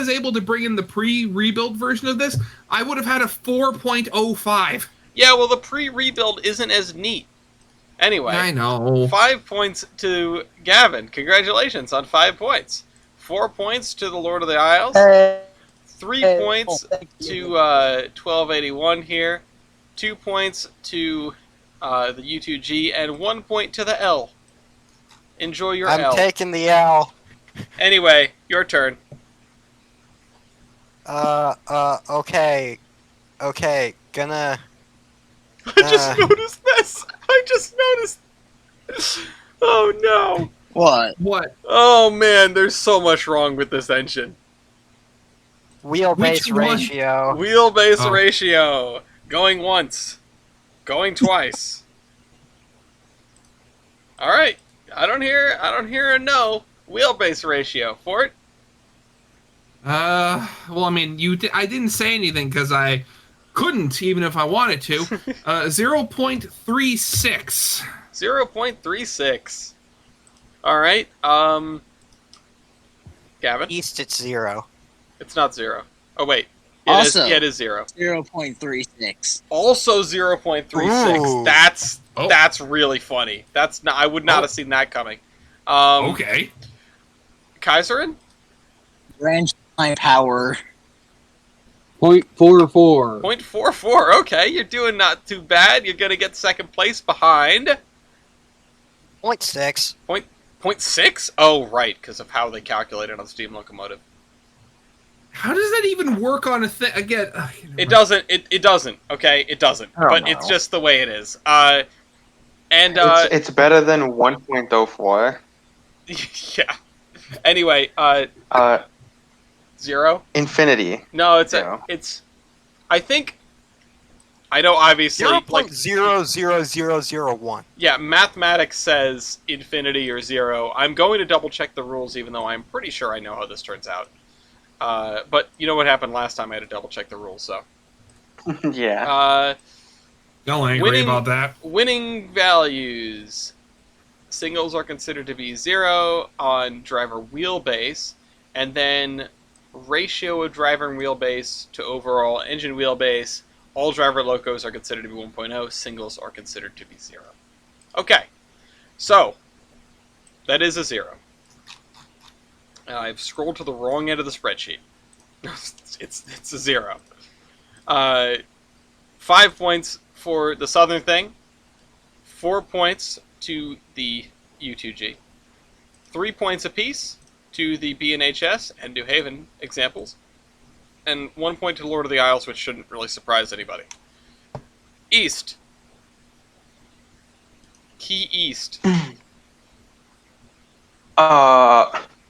able to bring in the pre-rebuild version of this, I would have had a 4.05. Yeah, well, the pre-rebuild isn't as neat. Anyway. I know. 5 points to Gavin. Congratulations on 5 points. 4 points to the Lord of the Isles. 3 points to 1281 here. 2 points to the U2G, and 1 point to the L. Enjoy your L. I'm taking the L. Anyway, your turn. Okay. Okay, gonna... I just noticed this. I just noticed. Oh no. What? What? Oh man, there's so much wrong with this engine. Wheelbase Which one? ratio. Wheelbase ratio. Going once. Going twice. Alright. I don't hear a no. Wheelbase ratio. Fort? Well, I mean, I didn't say anything because I couldn't, even if I wanted to. 0.36. 0.36. Alright. Gavin? East, it's 0. It's not 0. Oh wait. Also- it is 0. 0.36. Also 0.36. Ooh. That's really funny. That's not. I would not have seen that coming. Okay. Kaiserin? Branch line power. 0.44. 0.44. Okay, you're doing not too bad. You're gonna get second place behind 0.6. 0.6. Oh, right, because of how they calculated on Steam Locomotive. How does that even work on a thing? Again, It doesn't. It doesn't. Okay, it doesn't. I don't But know. it's just the way it is. It's better than 1.04. Yeah. Anyway, Uh, 0. infinity. No, it's Zero. it's. I think. I know, obviously, Zero like point 0.00001. yeah, mathematics says infinity or 0. I'm going to double check the rules, even though I'm pretty sure I know how this turns out. But you know what happened last time? I had to double check the rules. So, Yeah. Y'all angry winning- about that? winning values. Singles are considered to be 0 on driver wheelbase, and then ratio of driver and wheelbase to overall engine wheelbase. All driver locos are considered to be 1.0. Singles are considered to be 0. Okay, so that is a 0. I've scrolled to the wrong end of the spreadsheet. it's a 0. 5 points for the Southern thing. 4 points to the U2G. 3 points apiece to the B&HS and New Haven examples. And 1 point to Lord of the Isles, which shouldn't really surprise anybody. East. Key East.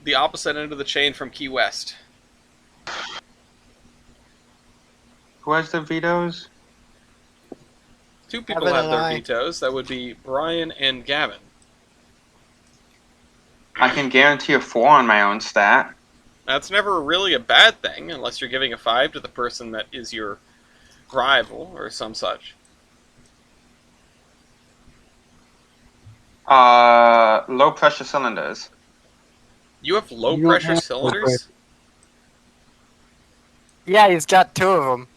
The opposite end of the chain from Key West. Who has the vetoes? 2 people Gavin have and their I. vetoes. That would be Brian and Gavin. I can guarantee a 4 on my own stat. That's never really a bad thing, unless you're giving a 5 to the person that is your rival or some such. Low pressure cylinders. You have low You don't pressure have low cylinders? Yeah, he's got 2 of them.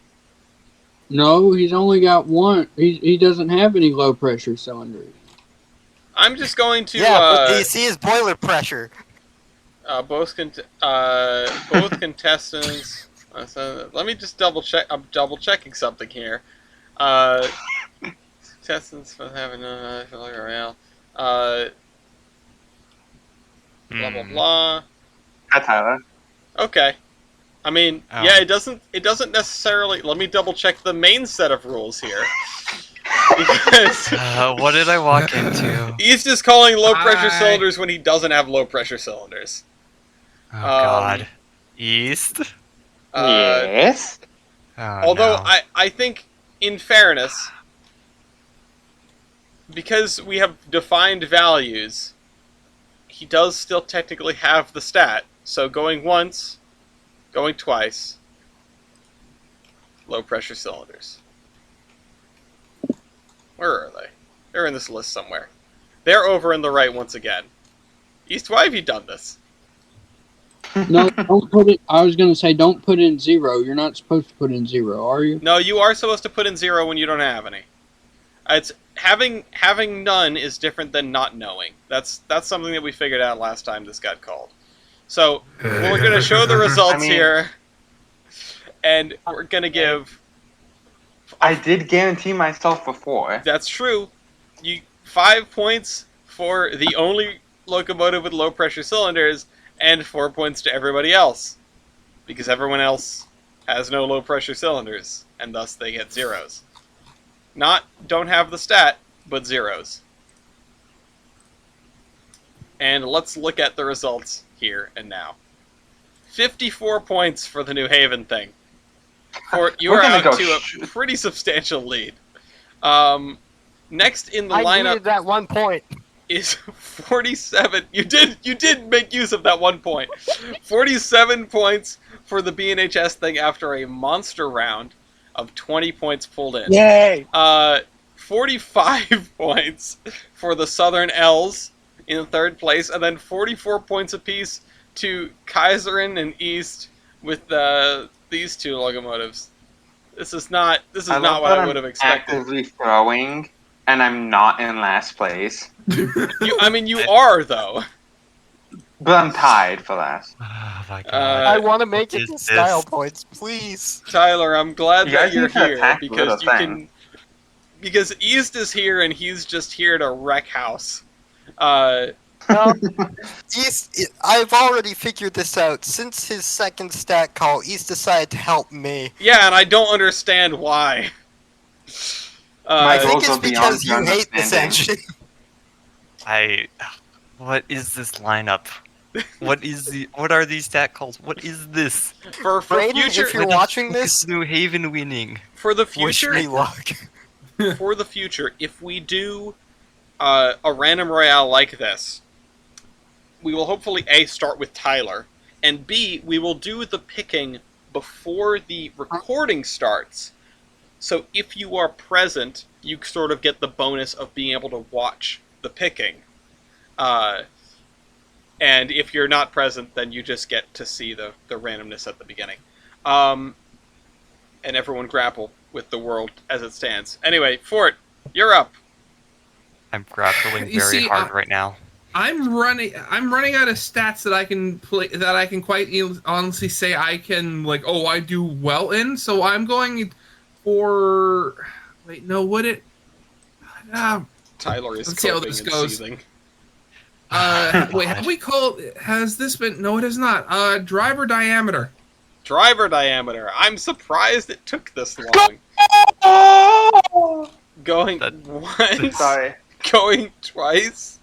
No, he's only got one. He doesn't have any low pressure cylinders. I'm just going to Yeah, but do you see his boiler pressure? both contestants. Let me just double check. I'm double checking something here. Contestants for having Royale. Blah blah blah. Hi, Tyler. Okay. I mean, Oh. yeah, it doesn't necessarily. Let me double check the main set of rules here. Because What did I walk into? he's just calling low pressure Hi. cylinders when he doesn't have low pressure cylinders. Oh God. East. Yes. Oh, Although no. I think, in fairness, because we have defined values, he does still technically have the stat. So going once, going twice, low pressure cylinders. Where are they? They're in this list somewhere. They're over in the right once again. East, why have you done this? No, don't put it. I was gonna say don't put in 0. You're not supposed to put in 0, are you? No, you are supposed to put in 0 when you don't have any. It's having none is different than not knowing. That's something that we figured out last time this got called. So we're gonna show the results here, and we're gonna give. I did guarantee myself a 4. That's true. 5 points for the only locomotive with low pressure cylinders, and 4 points to everybody else, because everyone else has no low pressure cylinders, and thus they get zeros. Not don't have the stat, but zeros. And let's look at the results here and now. 54 points for the New Haven thing. You We're are gonna out go to a pretty substantial lead. Next in the I lineup needed that 1 point. is 47. You did make use of that 1 point. 47 points for the B&HS thing after a monster round of 20 points pulled in. Yay! 45 points for the Southern L's in third place, and then 44 points apiece to Kaiserin and East with these two locomotives. This is not love what that I I'm would have expected. actively throwing, and I'm not in last place. You are though. But I'm tied for last. Oh my God. I want to make it is to this? style points, please. Tyler, I'm glad You that guys you're need to here attack the because you little can. Because East is here and he's just here to wreck house. I've already figured this out. Since his second stat call, East decided to help me. Yeah, and I don't understand why. My I think goals it's are beyond because your you hate this understanding. engine. What is this lineup? What are these stat calls? What is this? For Brayden, future, if you're Why the watching fuck this, is New Haven winning? for the wish future, me luck. for the future, if we do a random royale like this, we will hopefully A, start with Tyler, and B, we will do the picking before the recording starts. So if you are present, you sort of get the bonus of being able to watch the picking. And if you're not present, then you just get to see the randomness at the beginning. And everyone grapple with the world as it stands. Anyway, Fort, you're up. I'm grappling You very see, hard right now. I'm running out of stats that I can play, that I can quite honestly say I can, like, oh, I do well in. So I'm going for. Wait, no, would it? Tyler is Let's see how coping this and goes. seething. Wait, have we called? Has this been? No, it has not. Driver diameter. Driver diameter. I'm surprised it took this long. Going once, Sorry. going twice.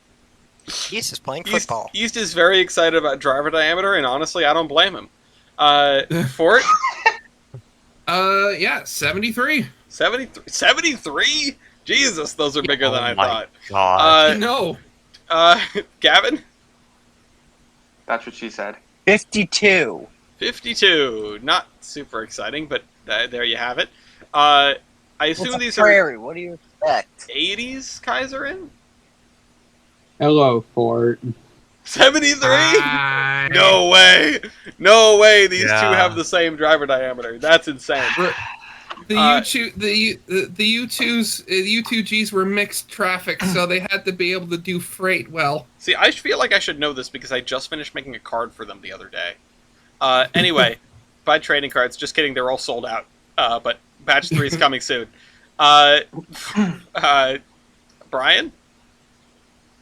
East is playing football. East is very excited about driver diameter, and honestly, I don't blame him. Fort? Yeah, 73. 73? Jesus, those are bigger than I my thought. God. No. Gavin? That's what she said. 52. 52. Not super exciting, but there you have it. I assume It's a these prairie. What do you expect? are 80s Kaiser in? Hello, Fort. 73? No way! No way these two Yeah. have the same driver diameter. That's insane. The U2Gs were mixed traffic, so they had to be able to do freight well. See, I feel like I should know this because I just finished making a card for them the other day. Anyway, buy trading cards. Just kidding, they're all sold out. But batch 3 is coming soon. Brian?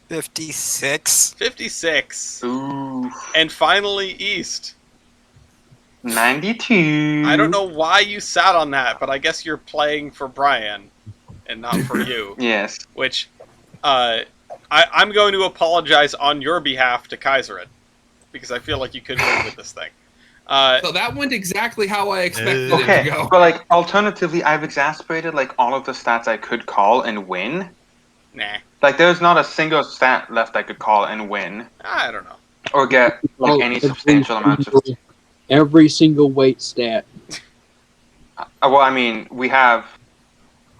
56. 56. Ooh. And finally, East. 92. I don't know why you sat on that, but I guess you're playing for Brian and not for you. Yes. Which, I'm going to apologize on your behalf to Kaiserin, because I feel like you could win with this thing. So that went exactly how I expected it Okay, to go. but like alternatively, I've exasperated like all of the stats I could call and win. Nah, Like there's not a single stat left I could call and win I don't know. or get like any substantial amounts of. Every single weight stat. Well, I mean, we have.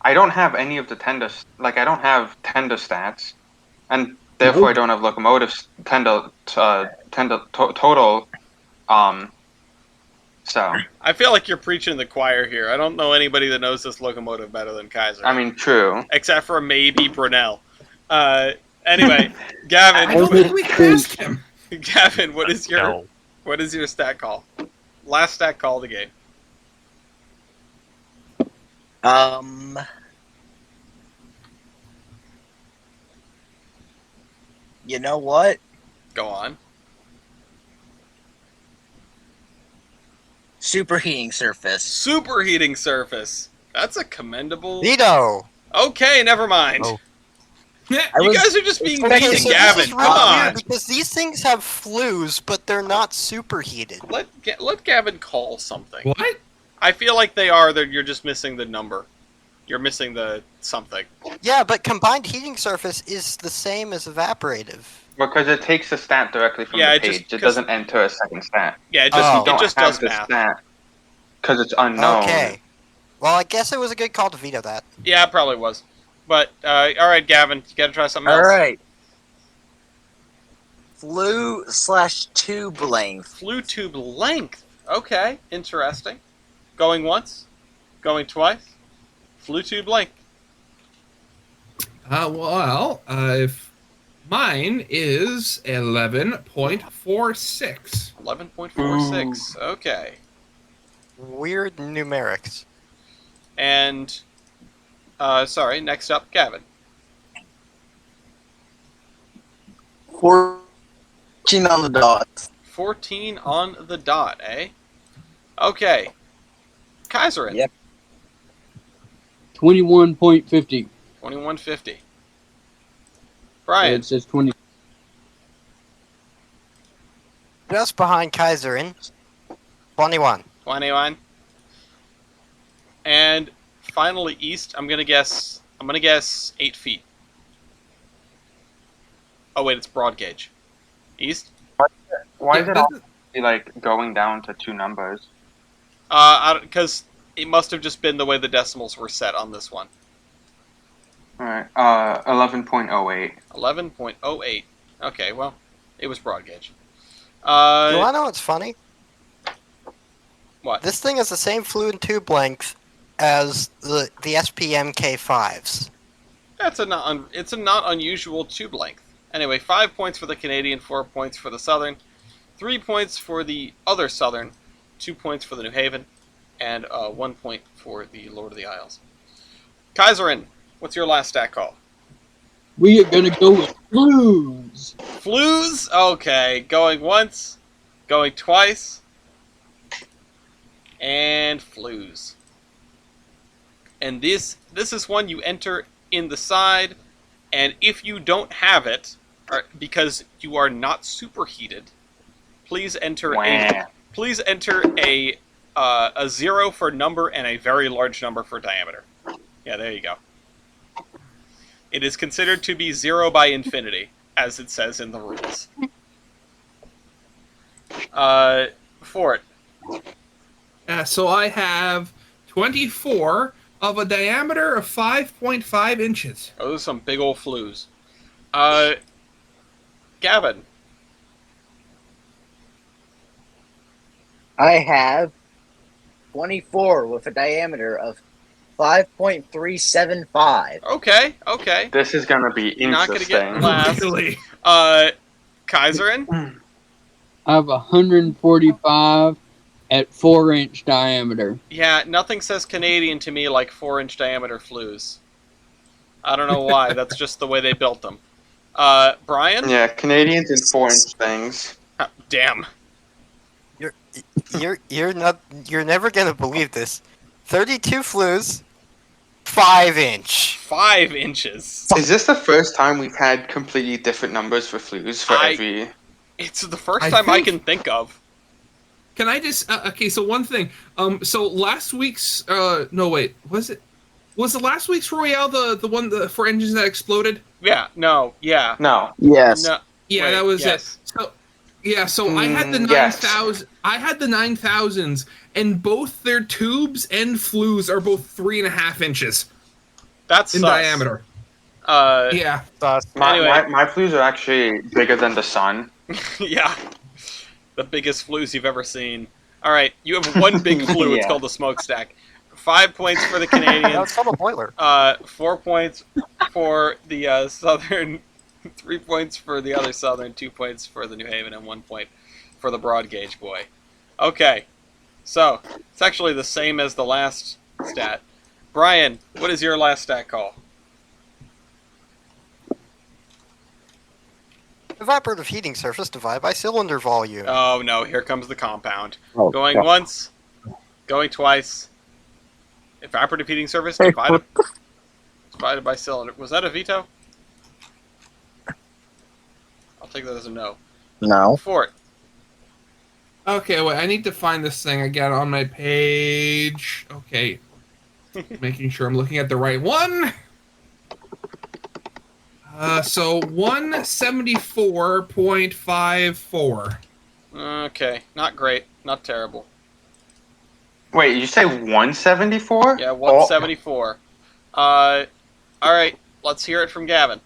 I don't have any of the tender. Like I don't have tender stats, and therefore I don't have locomotives tender total. So I feel like you're preaching to the choir here. I don't know anybody that knows this locomotive better than Kaiser. I mean, true. Except for maybe Brunel. Anyway, Gavin. I don't think we can ask him. Gavin, what is your No. what is your stat call? Last stat call of the game. You know what? Go on. Superheating surface. Superheating surface. That's a commendable. Vito. Okay, never mind. Oh. You guys are just being Okay, mean Okay, to so Gavin. this is Come really on. weird because these things have flues, but they're not superheated. Let Gavin call something. What? I feel like they are. That you're just missing the number. You're missing the something. Yeah, but combined heating surface is the same as evaporative. Because it takes the stat directly from Yeah, the it just- page. It 'cause- doesn't enter a second stat. Yeah, it Oh. just You it don't just have does the math. stat because it's unknown. Okay. Well, I guess it was a good call to veto that. Yeah, it probably was. But all right, Gavin, you got to try something All else. right. Flue/tube length. Flue tube length. Okay, interesting. Going once, going twice. Flue tube length. If mine is 11.46. 11.46. Okay. Weird numerics. And sorry, next up, Gavin. 14 on the dot. 14 on the dot, eh? Okay. Kaiserin. Yep. 21.50. 2150. Brian. It says 20. Just behind Kaiserin. 21. 21. And finally, east. I'm gonna guess 8 feet. Oh wait, it's broad gauge. East. Why Yeah, is it all like going down to two numbers? Because it must have just been the way the decimals were set on this one. All right. 11.08. 11.08. Okay, well, it was broad gauge. Do you want to know what's funny? What? This thing is the same fluid tube length as the SPM K5s. It's a not unusual tube length. Anyway, 5 points for the Canadian, 4 points for the Southern, 3 points for the other Southern, 2 points for the New Haven, and 1 point for the Lord of the Isles. Kaiserin, what's your last stat call? We are going to go with blues. Flues? Okay, going once, going twice, and flues. And this is one you enter in the side, and if you don't have it, or because you are not superheated, please enter a 0 for number and a very large number for diameter. Yeah, there you go. It is considered to be 0 by infinity, as it says in the rules. Fort. So I have 24 of a diameter of 5.5 inches. Oh, those are some big old flues. Gavin. I have 24 with a diameter of 5.375. Okay. This is gonna be You're not gonna get interesting. last. Really? Kaiserin. I have 145 at 4-inch diameter. Yeah, nothing says Canadian to me like 4-inch diameter flues. I don't know why. That's just the way they built them. Brian. Yeah, Canadians and 4-inch things. Damn. You're never gonna believe this. 32 flues, 5-inch. 5 inches. Is this the first time we've had completely different numbers for flues for every? It's the first time I can think of. Can I just okay? So one thing. So last week's no wait, was the last week's Royale the one for engines that exploded? Yeah. No. Yeah. No. Yes. No. Yeah, Wait, that was yes. it. So yeah, so I had the yes. 9,000. I had the 9,000s, and both their tubes and flues are both 3.5 inches That's in sus. diameter. Yeah. Anyway. My flues are actually bigger than the sun. Yeah. The biggest flues you've ever seen. All right, you have one big flue. It's Yeah. called the smokestack. 5 points for the Canadians. That's called a boiler. 4 points for the Southern. 3 points for the other Southern. 2 points for the New Haven, and 1 point for the broad gauge boy. Okay, so it's actually the same as the last stat. Brian, what is your last stat call? Evaporative heating surface divided by cylinder volume. Oh no, here comes the compound. Oh, Going God. once, going twice. Evaporative heating surface divided by cylinder. Was that a veto? I'll take that as a no. No. Fort. Okay, wait. I need to find this thing again on my page. Okay. Making sure I'm looking at the right one. So 174.54. Okay, not great, not terrible. Wait, you say 174? Yeah, 174. All right, let's hear it from Gavin.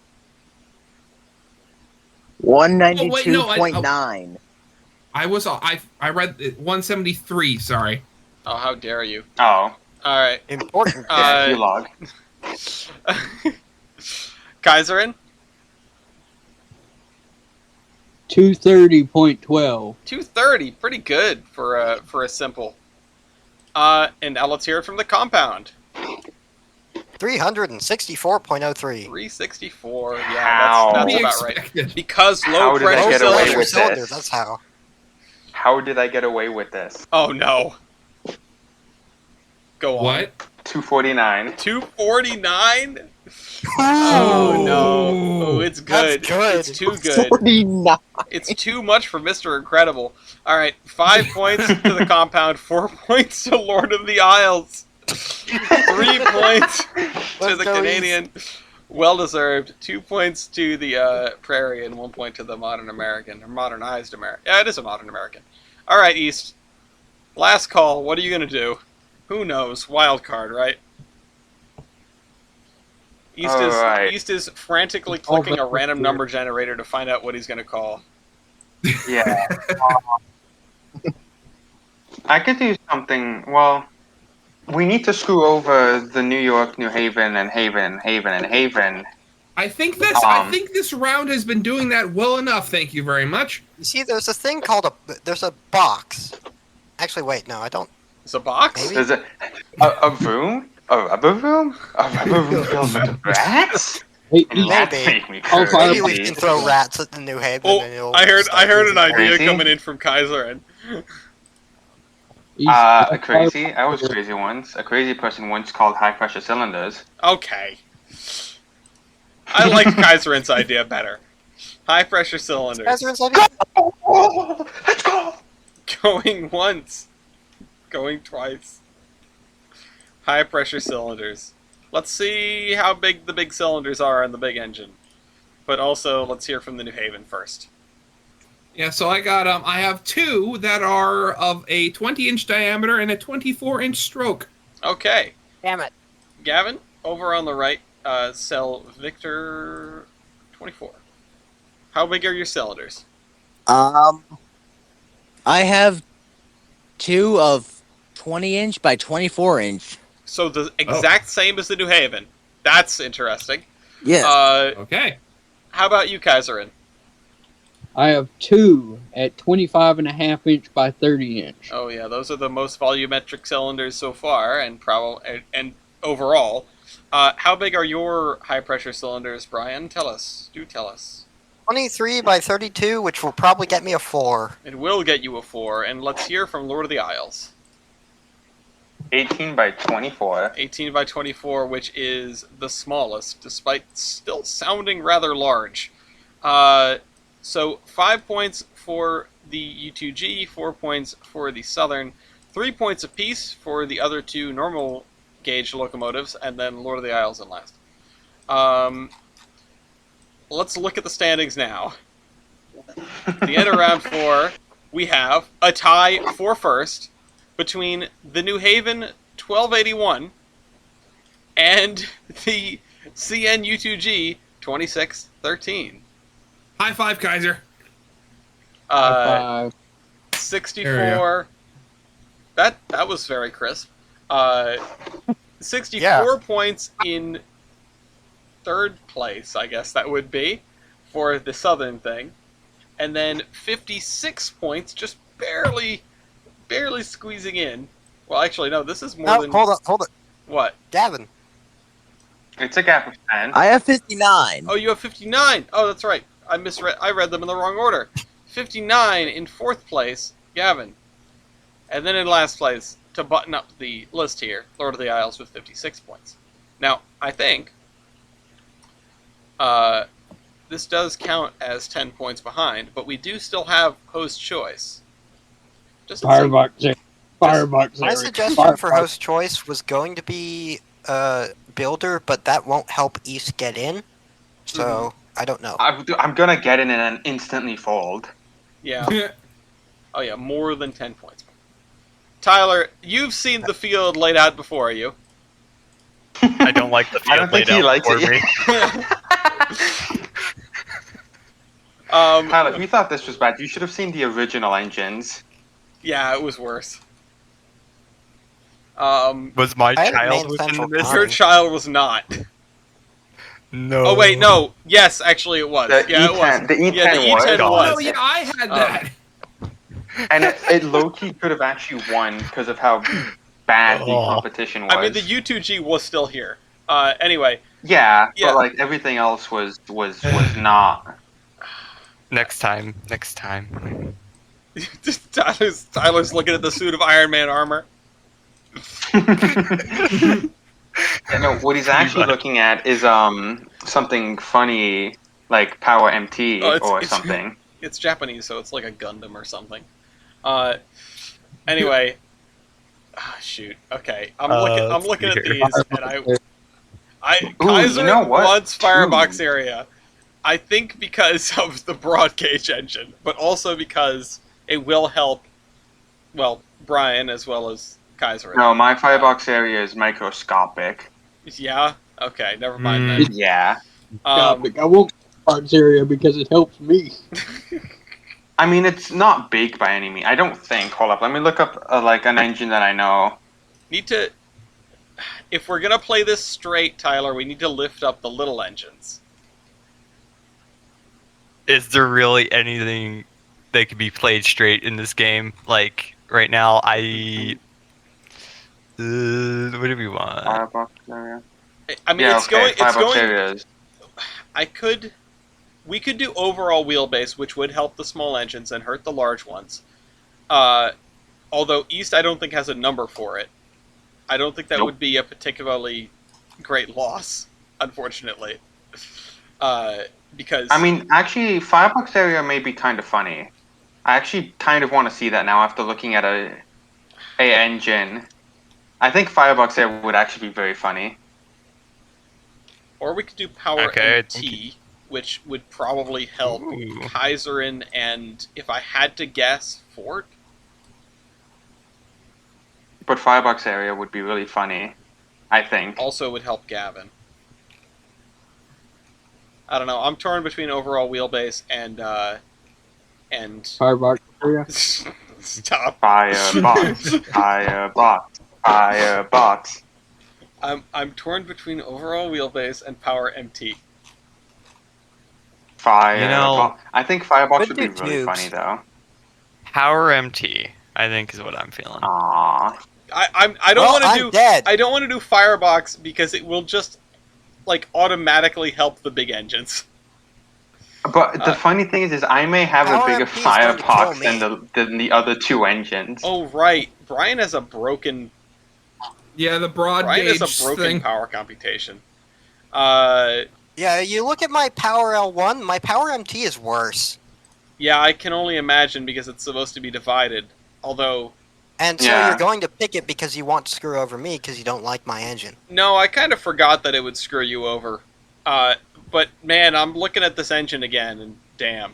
192.9. I read it, 173. Sorry. Oh, how dare you! Oh, All right, Important. you log. Kaiserin. 230.12. 230, pretty good for a simple. And now let's hear it from the compound. 364.03. 364. Yeah, How? that's To be about right. expected. Because How low did I pressure get away cylinders. with cylinder, this? that's how. How did I get away with this? Oh no. Go on. What? 249. 249? Oh no. Oh, it's That's good. good. It's too good. 49. It's too much for Mr. Incredible. Alright, 5 points to the compound, 4 points to Lord of the Isles, 3 points to Let's the go Canadian. Well deserved. 2 points to the Prairie and 1 point to the modern American, or modernized American. Yeah, it is a modern American. Alright, East. Last call. What are you going to do? Who knows? Wild card, right? Alright. East is frantically Oh, clicking a that's random weird. number generator to find out what he's going to call. Yeah. I could do something. Well, we need to screw over the New York, New Haven, and Haven, Haven, and Haven. I think this round has been doing that well enough. Thank you very much. You see, there's a thing called there's a box. Actually, wait, no, I don't. It's a box? Maybe? There's a room? A rubber room? A rubber room filled with rats? Hey, And East, rats Maybe. make me Oh, fire- Maybe we crazy. can throw rats at the New Haven. Oh, and it'll I heard start an losing idea Crazy? coming in from Kaiser and East, A crazy? I was crazy once. A crazy person once called high pressure cylinders. okay. I like Kaiseren's idea better. High pressure cylinders. Kaiser's idea? Oh, let's go! Going once. Going twice. High pressure cylinders. Let's see how big the big cylinders are on the big engine. But also, let's hear from the New Haven first. Yeah, so I have two that are of a 20-inch diameter and a 24-inch stroke. Okay. Damn it. Gavin, over on the right, cell Victor 24. How big are your cylinders? I have two of 20-inch by 24-inch. So the exact same as the New Haven. That's interesting. Yeah. Okay. How about you, Kaiserin? I have two at 25.5 inch by 30 inch. Oh yeah, those are the most volumetric cylinders so far, and and overall. How big are your high pressure cylinders, Brian? Tell us. Do tell us. 23 by 32, which will probably get me a 4. It will get you a 4, and let's hear from Lord of the Isles. 18 by 24. 18 by 24, which is the smallest, despite still sounding rather large. So 5 points for the U2G, 4 points for the Southern, 3 points apiece for the other two normal gauge locomotives, and then Lord of the Isles in last. Let's look at the standings now. The end of round 4, we have a tie for first between the New Haven 1281 and the CN U2G 2613. High five, Kaiser. 64. That was very crisp. 64 Yeah. points in third place, I guess that would be, for the Southern thing. And then 56 points, just barely squeezing in. Well, actually, no, this is more No, than... hold it. What? Gavin. It's a gap of 10. I have 59. Oh, you have 59. Oh, that's right. I read them in the wrong order. 59 in fourth place, Gavin. And then in last place, to button up the list here, Lord of the Isles with 56 points. Now, I think this does count as 10 points behind, but we do still have host choice. Just Firebox My area. suggestion for host choice was going to be Builder, but that won't help East get in. So, I don't know. I'm gonna get in and instantly fold. Yeah. Oh yeah, more than 10 points. Tyler, you've seen the field laid out before you. I don't like the I don't field laid think he out likes for it. me. Tyler, if you thought this was bad, you should have seen the original engines. Yeah, it was worse. Was my I had a child main within central this? Your child was not. No. Oh wait, no. Yes, actually it was. The Yeah, E10 it was. the E10 yeah, the was. E10 God. was. Oh, yeah, I had that. And it low-key could have actually won because of how bad the Oh. competition was. I mean, the U2G was still here. Anyway, Yeah, Yeah. but like everything else was not. Next time. Tyler's looking at the suit of Iron Man armor. Yeah, no, what he's actually looking at is something funny like Power Oh, MT or it's something. it's Japanese, so it's like a Gundam or something. Anyway, shoot. Okay, I'm looking at these, and Ooh, Kaiser you know what? wants Firebox Ooh. area. I think because of the broad gauge engine, but also because it will help, well, Brian as well as Kaiser. No, my firebox area is microscopic. Yeah. Okay. Never mind then. Yeah. I want parts area because it helps me. I mean, it's not big by any means. I don't think. Hold up. Let me look up like an engine that I know. Need to. If we're gonna play this straight, Tyler, we need to lift up the little engines. Is there really anything that could be played straight in this game? Like right now, what do we want? Firebox area. I mean, Yeah, it's okay. going. It's Firebox going. areas. We could do overall wheelbase, which would help the small engines and hurt the large ones. Although East, I don't think has a number for it. I don't think that would be a particularly great loss, unfortunately. Because I mean, actually, firebox area may be kind of funny. I actually kind of want to see that now after looking at a engine. I think firebox area would actually be very funny. Or we could do Power Okay, MT, which would probably help Ooh. Kaiserin and, if I had to guess, Fort. But firebox area would be really funny, I think. Also would help Gavin. I don't know. I'm torn between overall wheelbase and Firebox area. stop. Firebox, firebox, firebox. I'm torn between overall wheelbase and Power MT. Firebox. You know, I think firebox Could would be do really tubes. funny though. Power MT, I think, is what I'm feeling. Aww. I don't want to I'm do dead. I don't want to do Firebox because it will just like automatically help the big engines. But the funny thing is I may have a Power bigger MP is going to kill firebox me. than the other two engines. Oh right, Brian has a broken Yeah, the broad Brian gauge has a broken thing. power computation. Yeah, you look at my Power L1, my Power MT is worse. Yeah, I can only imagine because it's supposed to be divided. Although, And so Yeah. you're going to pick it because you want to screw over me because you don't like my engine. no, I kind of forgot that it would screw you over. But man, I'm looking at this engine again, and damn.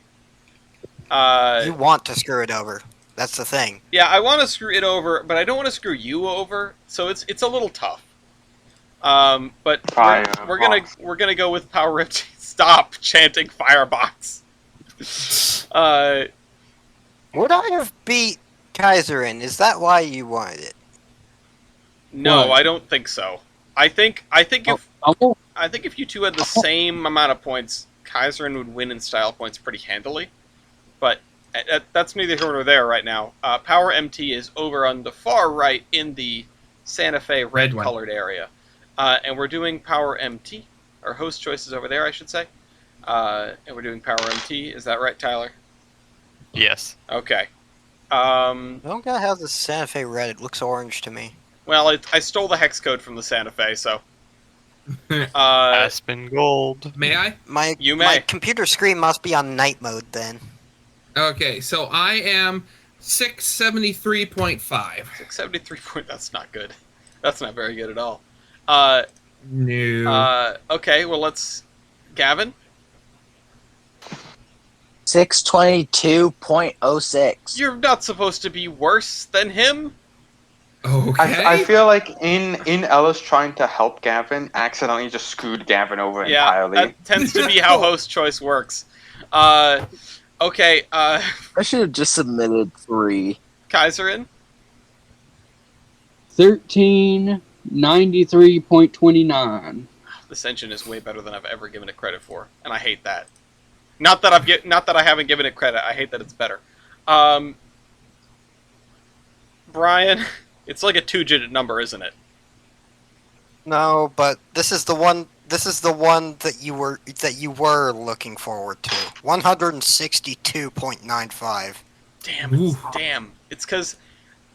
You want to screw it over. That's the thing. Yeah, I want to screw it over, but I don't want to screw you over. So it's a little tough. But we're gonna go with Power MT. Stop chanting Firebox. Would I have beat Kaiserin? Is that why you wanted it? No, What? I don't think so. I think if I won't. I think if you two had the same amount of points, Kaiserin would win in style points pretty handily. But that's neither here nor there right now. Power MT is over on the far right in the Santa Fe Red one. red-colored area. And we're doing Power MT. Our host choice is over there, I should say. And we're doing Power MT. Is that right, Tyler? Yes. Okay. I don't gotta have the Santa Fe red. It looks orange to me. Well, I stole the hex code from the Santa Fe, so... Aspen Gold. May I? My You may. my computer screen must be on night mode then. Okay, so I am 673.5. 673 point. That's not good. That's not very good at all. No. Okay, well, let's... Gavin? 622.06. You're not supposed to be worse than him. Okay. I feel like in Ellis trying to help Gavin, accidentally just screwed Gavin over Yeah, entirely. that tends to be how host choice works. Okay, I should have just submitted 3. Kaiserin? 1393.29. This engine is way better than I've ever given it credit for, and I hate that. Not that I haven't given it credit. I hate that it's better. Brian, it's like a 2-digit number, isn't it? No, but this is the one. This is the one that you were looking forward to. 162.95. Damn Ooh. it! Damn. It's because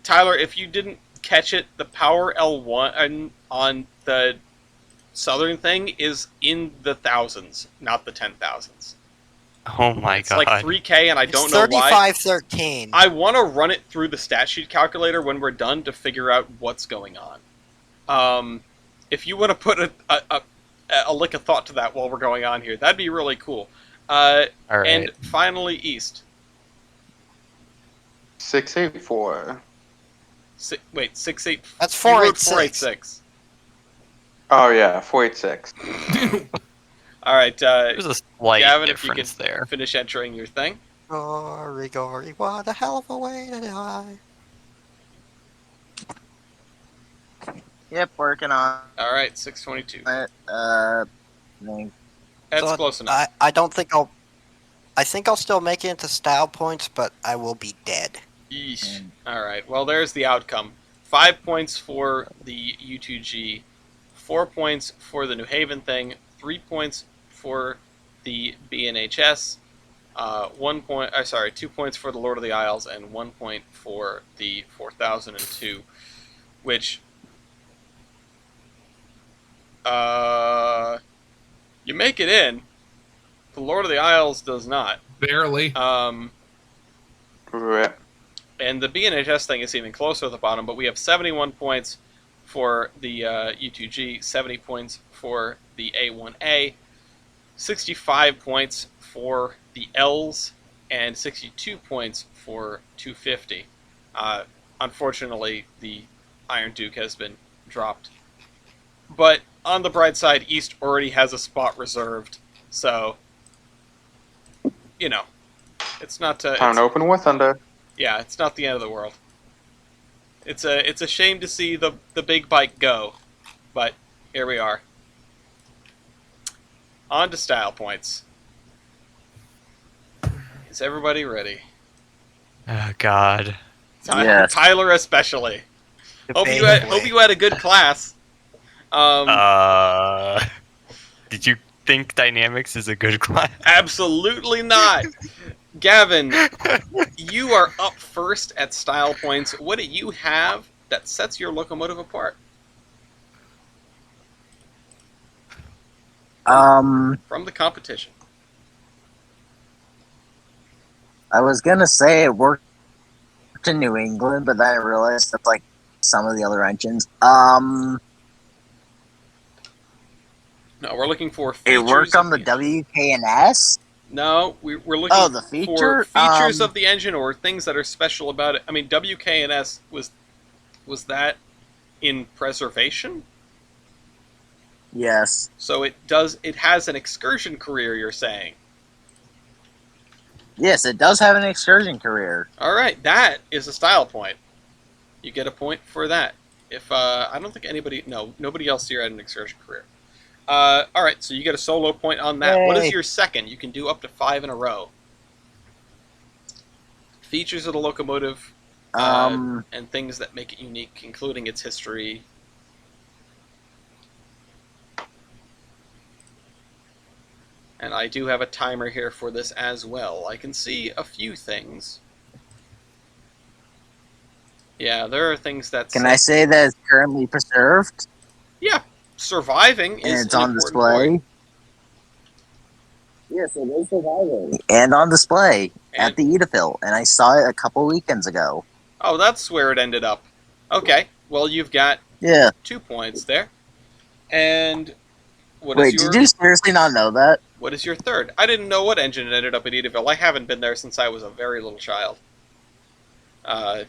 Tyler, if you didn't catch it, the power L1 on the southern thing is in the thousands, not the 10,000s. Oh my It's god. like 3K, and I It's don't know why. 3513. I want to run it through the stat sheet calculator when we're done to figure out what's going on. If you want to put a lick of thought to that while we're going on here, that'd be really cool. All right. And finally, East. 684. Wait, 68. That's You wrote 486. 486. Oh yeah, 486. All right, There's a slight Gavin, if you difference could there. finish entering your thing. Gory, gory, what a hell of a way to die. Yep, working on All right, 622. it. That's So, close enough. I don't think I'll. I think I'll still make it into style points, but I will be dead. Yeesh. All right. Well, there's the outcome. 5 points for the U2G, 4 points for the New Haven thing, 3 points for the BNHS, 1 point. Sorry, 2 points for the Lord of the Isles, and 1 point for the 4002, which you make it in. The Lord of the Isles does not. Barely. Right. And the BNHS thing is even closer at the bottom, but we have 71 points for the U2G, 70 points for the A1A, 65 points for the Ls, and 62 points for 250. Unfortunately, the Iron Duke has been dropped. But on the bright side, East already has a spot reserved, so, you know, it's not... Time to open War Thunder. Yeah, it's not the end of the world. It's a shame to see the big bike go, but here we are. On to style points. Is everybody ready? Oh god. Yes. Tyler especially. Hope you Debatably. had a good class. Did you think dynamics is a good class? Absolutely not. Gavin, you are up first at style points. What do you have that sets your locomotive apart from the competition? I was gonna say it worked in New England, but then I realized that's like some of the other engines. No, we're looking for It features. worked on of the WKNS. No, we're looking Oh, the feature? for features of the engine or things that are special about it. I mean, WKNS was that in preservation? Yes. So it has an excursion career, you're saying. Yes, it does have an excursion career. All right, that is a style point. You get a point for that. If I don't think nobody else here had an excursion career. All right, so you get a solo point on that. What is Yay. your second? You can do up to 5 in a row. Features of the locomotive and things that make it unique, including its history. And I do have a timer here for this as well. I can see a few things. Yeah, there are things that... Can I say that it's currently preserved? Yeah, surviving And is it's an on important display? point. Yes, it is surviving. And on display And- at the Edaville, and I saw it a couple weekends ago. Oh, that's where it ended up. Okay, well, you've got Yeah. 2 points there. And what Wait, is your... did you seriously not know that? What is your third? I didn't know what engine ended up at Edaville. I haven't been there since I was a very little child.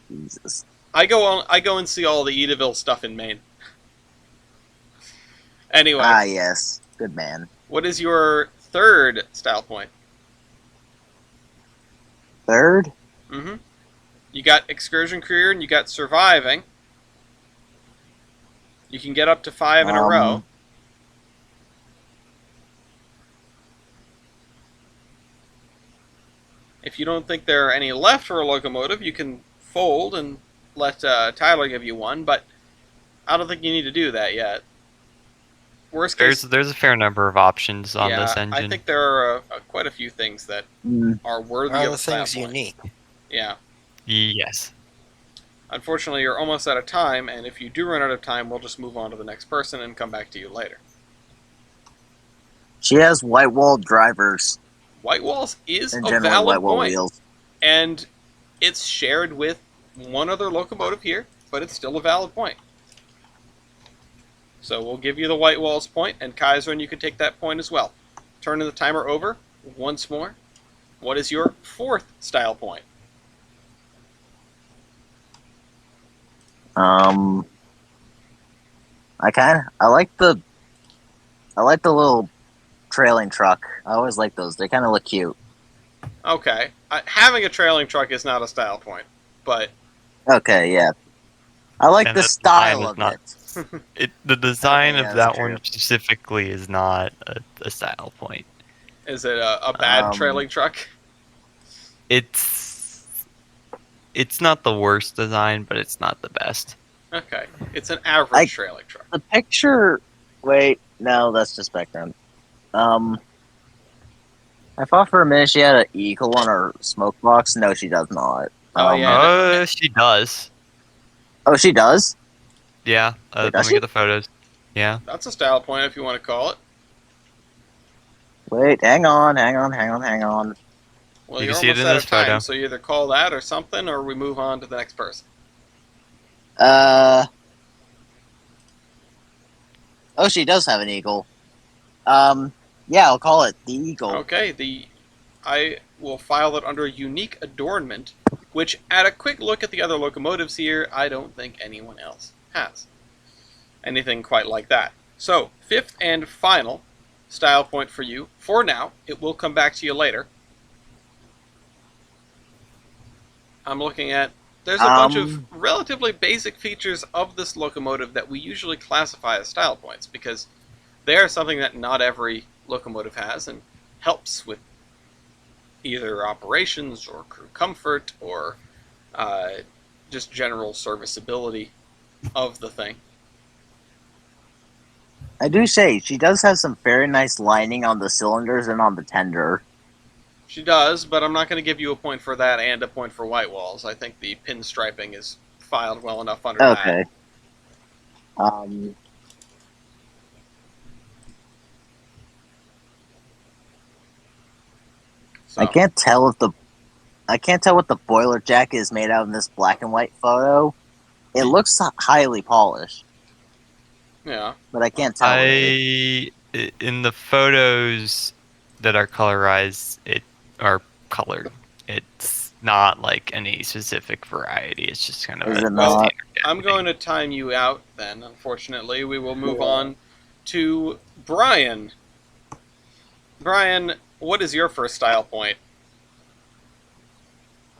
Jesus. I go and see all the Edaville stuff in Maine. Anyway, Ah, yes. Good man. what is your third style point? Third? Mm-hmm. You got excursion career and you got surviving. You can get up to 5 in a row. If you don't think there are any left for a locomotive, you can fold and let Tyler give you one, but I don't think you need to do that yet. worst case. There's a fair number of options on Yeah, this engine. I think there are quite a few things that are worthy Are of the a style things point. unique? Yeah. Yes. Unfortunately, you're almost out of time, and if you do run out of time, we'll just move on to the next person and come back to you later. She has white wall drivers White walls is and a generally valid white wall point, wheels. and it's shared with one other locomotive here, but it's still a valid point. So we'll give you the white walls point, and Kaiserin, you can take that point as well. Turning the timer over once more. What is your fourth style point? I like the little trailing truck. I always like those. They kind of look cute. Okay, having a trailing truck is not a style point, but Okay, yeah. I like And the the style design of is it. the design Okay, yeah, of that's that true. one specifically is not a style point. is it a bad trailing truck? It's not the worst design, but it's not the best. Okay, it's an average trailing truck. The picture. Wait, no, that's just background. I thought for a minute she had an eagle on her smoke box. No, she does not. Oh, yeah. She does. Oh, she does. Yeah. Wait, Let does me she? get the photos. Yeah. That's a style point if you want to call it. Wait, hang on. Well, You you're can see it almost in out this of time, photo. so you either call that or something, or we move on to the next person. Oh, she does have an eagle. Yeah, I'll call it the eagle. Okay, I will file it under unique adornment, which, at a quick look at the other locomotives here, I don't think anyone else has anything quite like that. So, fifth and final style point for you. For now, it will come back to you later. I'm looking at. There's a bunch of relatively basic features of this locomotive that we usually classify as style points because they are something that not every locomotive has and helps with either operations or crew comfort or just general serviceability of the thing. I do say she does have some very nice lining on the cylinders and on the tender. She does, but I'm not going to give you a point for that and a point for white walls. I think the pinstriping is filed well enough under Okay. that. So, I can't tell what the boiler jack is made out in this black and white photo. It looks highly polished, yeah. but I can't tell. In the photos that are colorized, it are colored. It's not like any specific variety. It's just kind of Is a it not? standard. I'm going to time you out then, unfortunately. We will move on to Brian. Brian, what is your first style point?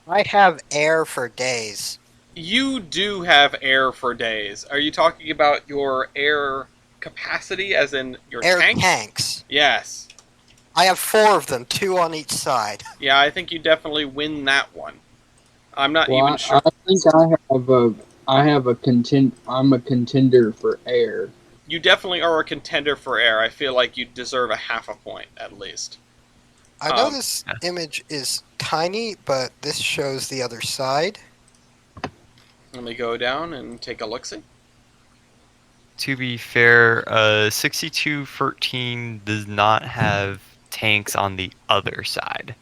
I have air for days. You do have air for days. Are you talking about your air capacity, as in your Air tanks? tanks. Yes. I have 4 of them, 2 on each side. Yeah, I think you definitely win that one. I'm not Well, even sure. I think I'm a contender for air. You definitely are a contender for air. I feel like you deserve a half a point at least. I know this image is tiny, but this shows the other side. Let me go down and take a look-see. To be fair, 6213 does not have tanks on the other side.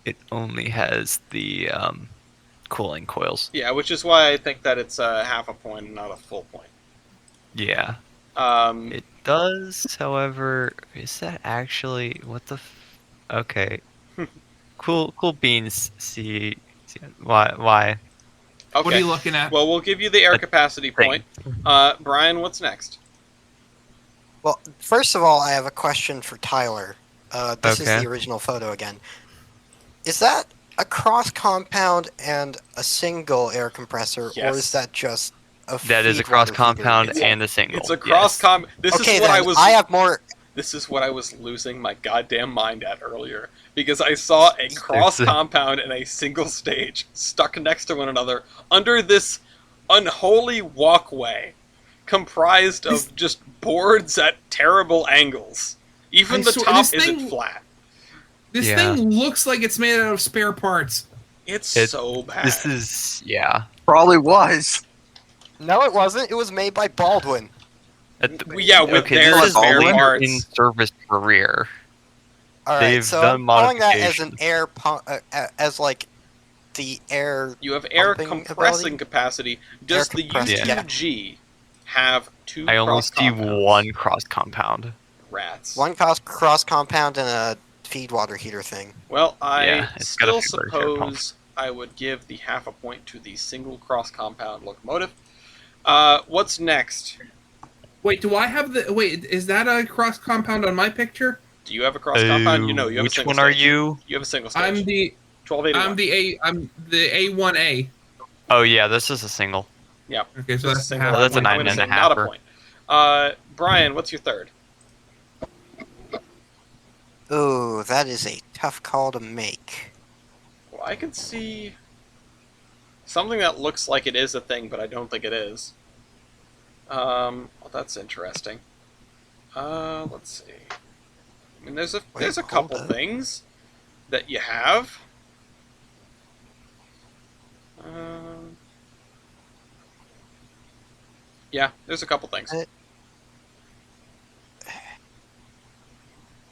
It only has the cooling coils. Yeah, which is why I think that it's a half a point and not a full point. Yeah. Um, It does, however, is that actually what the? Okay. Cool beans. See why? okay. What are you looking at? Well, we'll give you the air capacity point. Brian, what's next? Well, first of all, I have a question for Tyler. This is Okay. the original photo again. Is that a cross compound and a single air compressor, Yes. or is that just a That is a feed cross water compound feeder? and a single. It's a cross yes. This Okay, is what then I have more. This is what I was losing my goddamn mind at earlier because I saw a cross compound and a single stage stuck next to one another under this unholy walkway comprised of just boards at terrible angles. Even the top isn't flat. This thing looks like it's made out of spare parts. It's so bad. This is Probably was. No, it wasn't. It was made by Baldwin. With okay, their this is spare their parts. in-service career. All right, They've so done I'm calling that as modifications. an air pump, as like the air. You have air pumping compressing ability? capacity. Does the compressing, U2G have two I only cross see compounds? one cross compound. Rats. One cross compound and a feed water heater thing. Well, I Yeah, it's got a still few better share pumps. suppose I would give the half a point to the single cross compound locomotive. What's next? Wait, do I have the? Wait, is that a cross compound on my picture? Do you have a cross compound? You have a Which single one are stage. you? You have a single stage. I'm the 1281. I'm the A1A. Oh yeah, this is a single. Yeah. Okay, so that's single. half. Oh, that's a I'm 9 gonna and say a not a halfer. point. Brian, what's your third? Ooh, that is a tough call to make. Well, I can see something that looks like it is a thing, but I don't think it is. Well, that's interesting. Let's see. I mean, there's a couple hold up. things that you have. Yeah, there's a couple things.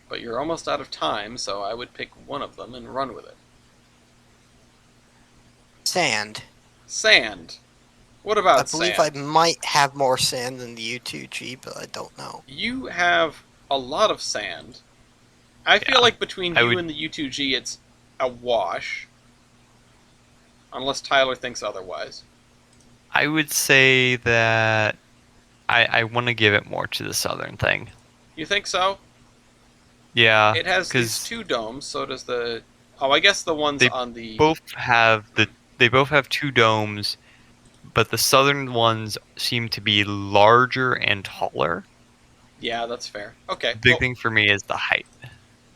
But you're almost out of time, so I would pick one of them and run with it. Sand. Sand. What about I believe sand? I might have more sand than the U2G, but I don't know. You have a lot of sand. I feel like between you and the U2G, it's a wash. Unless Tyler thinks otherwise. I would say that I want to give it more to the southern thing. You think so? Yeah, It has these because two domes, so does the... Oh, I guess the ones They on the... they both have two domes, but the southern ones seem to be larger and taller. Yeah, that's fair. Okay. The big well, thing for me is the height.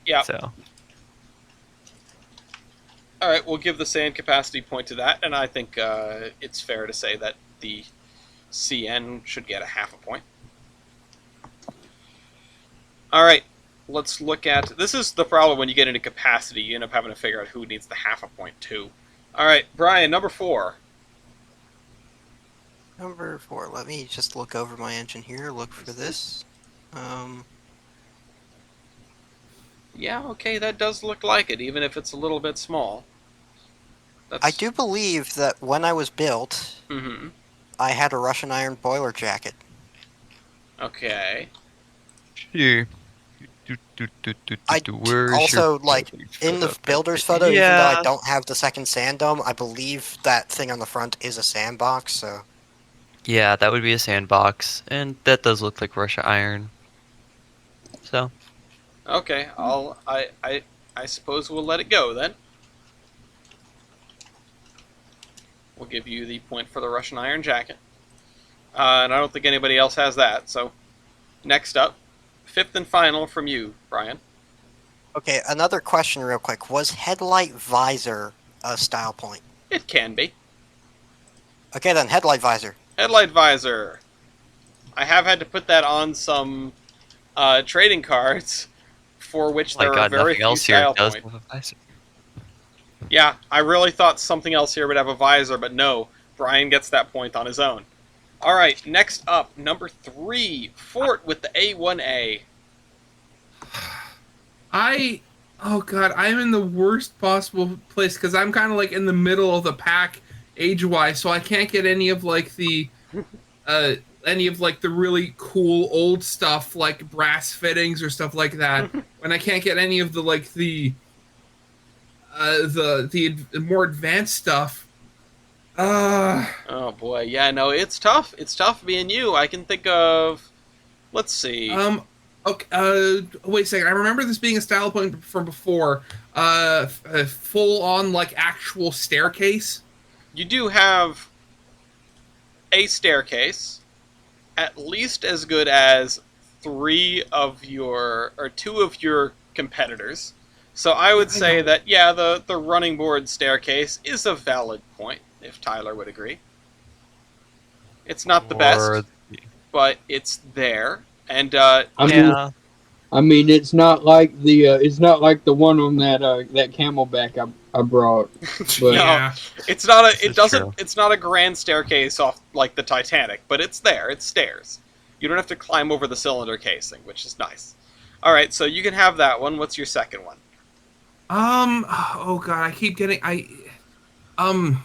Yeah. So Alright, we'll give the sand capacity point to that, and I think it's fair to say that the CN should get a half a point. Alright, let's look at... This is the problem when you get into capacity. You end up having to figure out who needs the half a point too. Alright, Brian, number 4. Number 4. Let me just look over my engine here. Look for this. Yeah, okay, that does look like it, even if it's a little bit small. That's... I do believe that when I was built, Mm-hmm. I had a Russian iron boiler jacket. Okay. here. I Where's also, your like, in the builder's photo, even though Yeah. I don't have the second sand dome, I believe that thing on the front is a sandbox, so... Yeah, that would be a sandbox, and that does look like Russia iron. So Okay, I suppose we'll let it go then. We'll give you the point for the Russian iron jacket. And I don't think anybody else has that, so next up, 5th and final from you, Brian. Okay, another question real quick. Was headlight visor a style point? It can be. Okay then, headlight visor. Headlight visor. I have had to put that on some trading cards, for which my there are God, very nothing few else here style does points. have a visor. Yeah, I really thought something else here would have a visor, but no. Brian gets that point on his own. Alright, next up, number 3, Fort with the A1A. Oh god, I'm in the worst possible place because I'm kind of like in the middle of the pack age-wise, so I can't get any of like the really cool old stuff like brass fittings or stuff like that, and I can't get any of the like the more advanced stuff. Oh boy, yeah, no, it's tough. It's tough being you. I can think of... Let's see. Okay, wait a second. I remember this being a style point from before. A full-on, like, actual staircase. You do have a staircase, at least as good as 2 of your competitors. So I would say that, yeah, the running board staircase is a valid point, if Tyler would agree. It's not the best. but it's there. And Yeah. I mean, it's not like the one on that camelback I brought. But no, Yeah. it's not a. This It is doesn't. true. It's not a grand staircase off like the Titanic, but it's there. It's stairs. You don't have to climb over the cylinder casing, which is nice. All right, so you can have that one. What's your second one? Oh God, I keep getting um.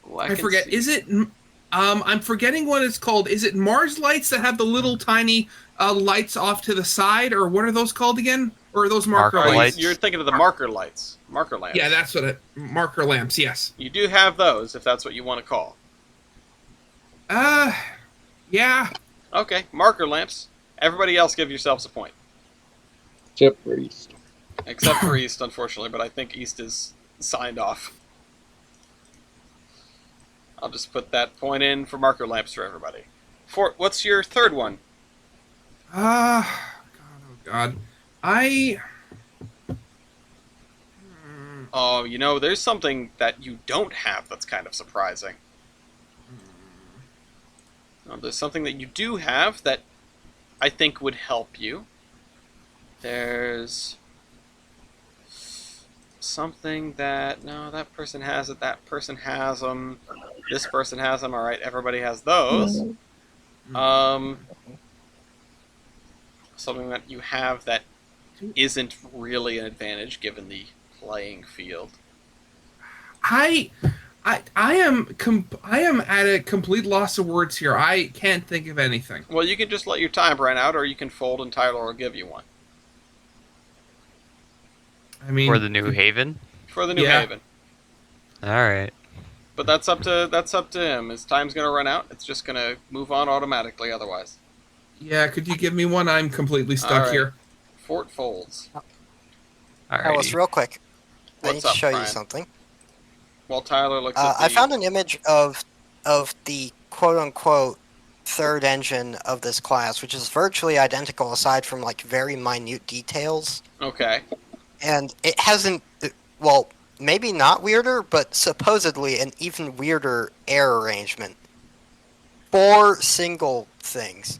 Ooh, I can forget. see. Is it? I'm forgetting what it's called. Is it Mars lights that have the little tiny lights off to the side, or what are those called again? Or are those marker Marker lights? lights? You're thinking of the marker lights, marker lamps. Yeah, that's what it. Marker lamps. Yes. You do have those, if that's what you want to call. Uh, yeah. Okay, marker lamps. Everybody else, give yourselves a point, except for East. except for East, unfortunately. But I think East is signed off. I'll just put that point in for marker lamps for everybody. What's your third one? God, oh God. I. Oh, there's something that you don't have that's kind of surprising. There's something that you do have that I think would help you. There's something that that person has it. That person has them. This person has them. All right, everybody has those. Something that you have that isn't really an advantage given the playing field. I am at a complete loss of words here. I can't think of anything. Well, you can just let your time run out, or you can fold and Tyler will give you one. I mean, For the New Haven. For the New Yeah. Haven. All right. But that's up to him. His time's gonna run out. It's just gonna move on automatically otherwise. yeah, could you give me one? I'm completely stuck Alright. here. Fort folds. All Alice, right. real quick. I What's need to up, show you Brian? something. While Tyler looks at the... I found an image of the quote-unquote third engine of this class, which is virtually identical aside from like very minute details. Okay. And it hasn't, well, maybe not weirder, but supposedly an even weirder air arrangement. 4 single things.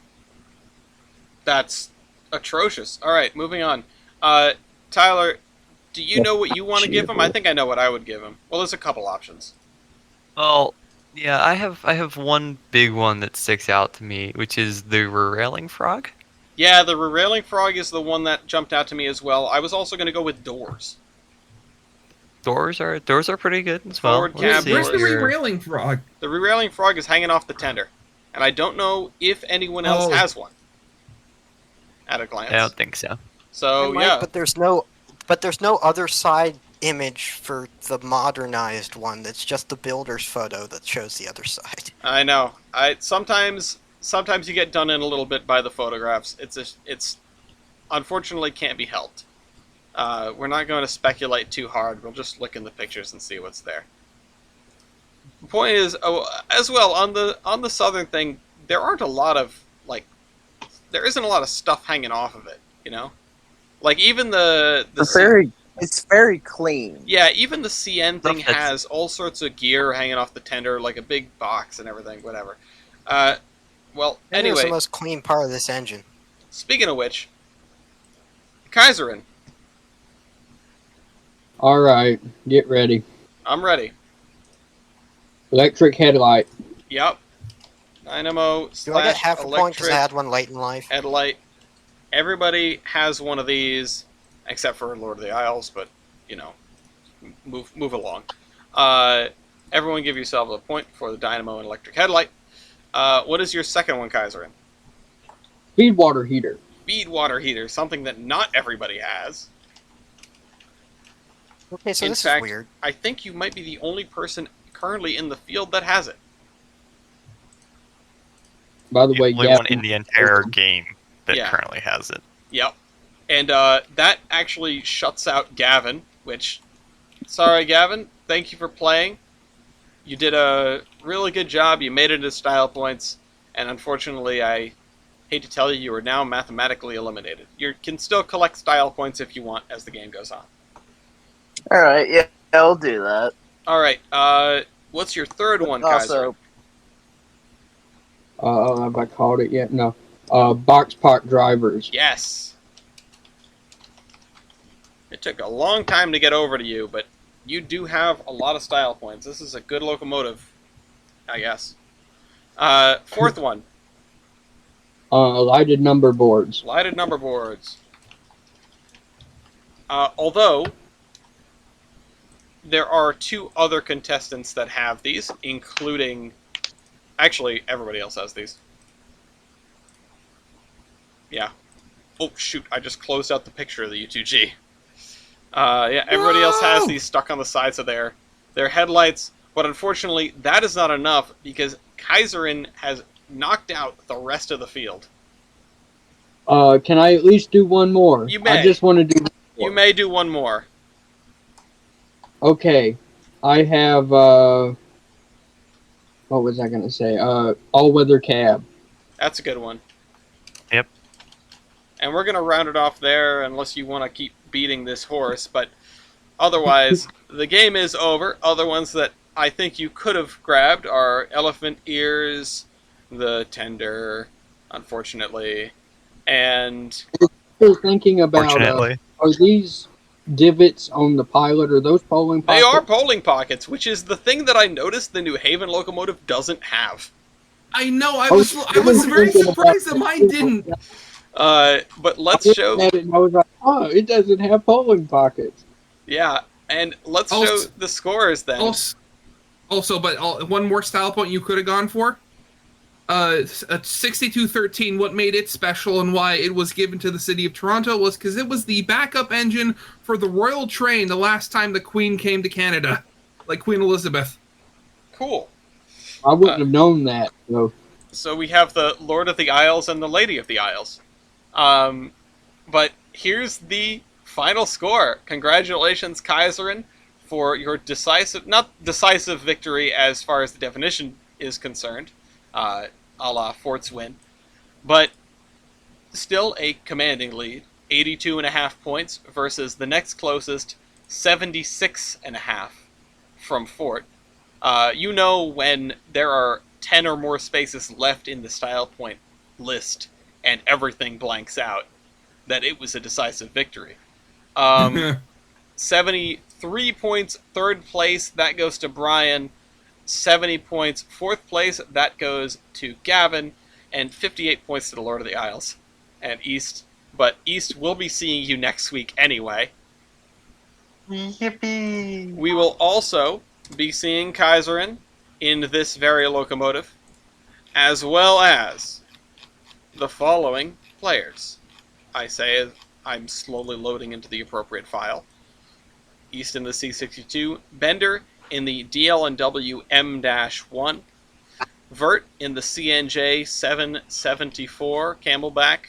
That's atrocious. Alright, moving on. Tyler, do you know what you want to give him? I think I know what I would give him. Well, there's a couple options. Well, yeah, I have one big one that sticks out to me, which is the railing frog. Yeah, the railing frog is the one that jumped out to me as well. I was also going to go with doors. Doors are pretty good as well. Forward Let's cab see Where's the doors. here. railing frog? The railing frog is hanging off the tender, and I don't know if anyone else Oh. has one. At a glance. I don't think so. So It might, yeah, but there's no other side image for the modernized one. That's just the builder's photo that shows the other side. I know. Sometimes you get done in a little bit by the photographs. It's unfortunately can't be helped. We're not going to speculate too hard. We'll just look in the pictures and see what's there. The point is, as well on the southern thing, there aren't a lot of there isn't a lot of stuff hanging off of it. Like even the It's very clean. yeah, even the CN thing Stuff that's- has all sorts of gear hanging off the tender, like a big box and everything. Whatever. Well, And it's the anyway, most clean part of this engine. speaking of which, Kaiserin, All right, get ready. I'm ready. Electric headlight. Yep. Dynamo Do I get slash half a point because electric I had one late in life? headlight. Everybody has one of these, except for Lord of the Isles, but move along. Everyone give yourself a point for the dynamo and electric headlight. What is your second one, Kaiserin? Speed water heater. Speed water heater, something that not everybody has. Okay, so In this fact, is weird. I think you might be the only person currently in the field that has it. By the The way, only Gavin, one in the entire game that Yeah. currently has it. Yep. And that actually shuts out Gavin, which, sorry Gavin, thank you for playing. You did a really good job, you made it to style points, and unfortunately I hate to tell you, you are now mathematically eliminated. You can still collect style points if you want as the game goes on. Alright, yeah, I'll do that. Alright, what's your third one, Kaiser? Also, Have I called it yet? No. Box park drivers. Yes. It took a long time to get over to you, but you do have a lot of style points. This is a good locomotive, I guess. Fourth one, Lighted number boards. lighted number boards. Although there are two other contestants that have these, including... Actually, everybody else has these. Yeah. Oh, shoot, I just closed out the picture of the U2G. Yeah, everybody else has Whoa! these stuck on the sides of their headlights, but unfortunately, that is not enough because Kaiserin has knocked out the rest of the field. Can I at least do one more? You may. I just want to do one more. You may do one more. Okay. I have, what was I going to say? All-weather cab. That's a good one. Yep. And we're going to round it off there unless you want to keep beating this horse, but otherwise, the game is over. Other ones that I think you could have grabbed are elephant ears, the tender, unfortunately, and... Still thinking about, Fortunately. are these divots on the pilot, are those polling They pockets? are polling pockets, which is the thing that I noticed the New Haven locomotive doesn't have. I know. I was very surprised that mine didn't. But let's show... And I was like, oh, it doesn't have polling pockets. Yeah, and let's Also- show the scores then. Also, but one more style point you could have gone for. A 6213. What made it special and why it was given to the city of Toronto was because it was the backup engine for the Royal train the last time the Queen came to Canada, like Queen Elizabeth. Cool. I wouldn't have known that. So. So we have the Lord of the Isles and the Lady of the Isles. But here's the final score. Congratulations, Kaiserin, for your not decisive victory as far as the definition is concerned, a la Fort's win, but still a commanding lead, 82.5 points versus the next closest, 76.5 from Fort. You know when there are 10 or more spaces left in the style point list and everything blanks out, that it was a decisive victory. 73 points, third place, that goes to Brian. 70 points, fourth place, that goes to Gavin. And 58 points to the Lord of the Isles and East. But East will be seeing you next week anyway. Yippee! We will also be seeing Kaiserin in this very locomotive, as well as the following players. I say as I'm slowly loading into the appropriate file. East in the C62, Bender in the DL&W M-1, Vert in the CNJ 774 Camelback,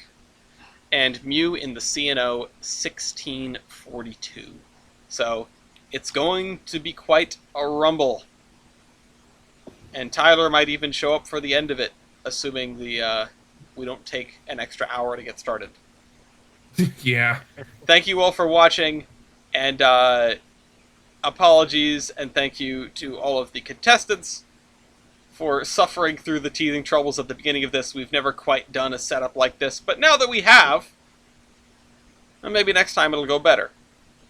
and Mew in the CNO 1642. So it's going to be quite a rumble. And Tyler might even show up for the end of it, assuming we don't take an extra hour to get started. Yeah. Thank you all for watching, and apologies and thank you to all of the contestants for suffering through the teething troubles at the beginning of this. We've never quite done a setup like this, but now that we have, maybe next time it'll go better,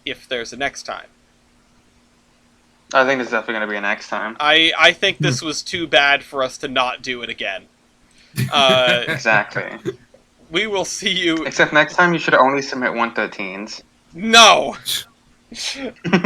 if there's a next time. I think there's definitely going to be a next time. I think this was too bad for us to not do it again. Exactly. We will see you... Except next time you should only submit 113s. No!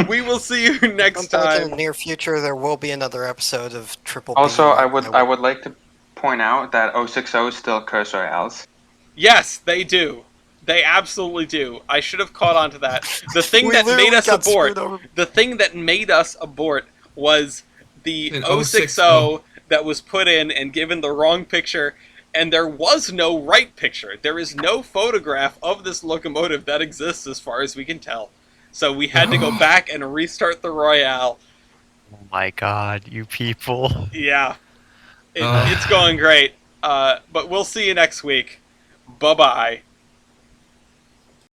We will see you next In the time. near future, there will be another episode of Triple Also, B. I would like to point out that 060 still curse Royales. Yes, they do. They absolutely do. I should have caught on to that. The thing We that literally made us got abort... screwed over. The thing that made us abort was the An 060 that was put in and given the wrong picture, and there was no right picture. There is no photograph of this locomotive that exists as far as we can tell. So we had to go back and restart the Royale. Oh my god, you people. Yeah. It's going great. But we'll see you next week. Bye-bye.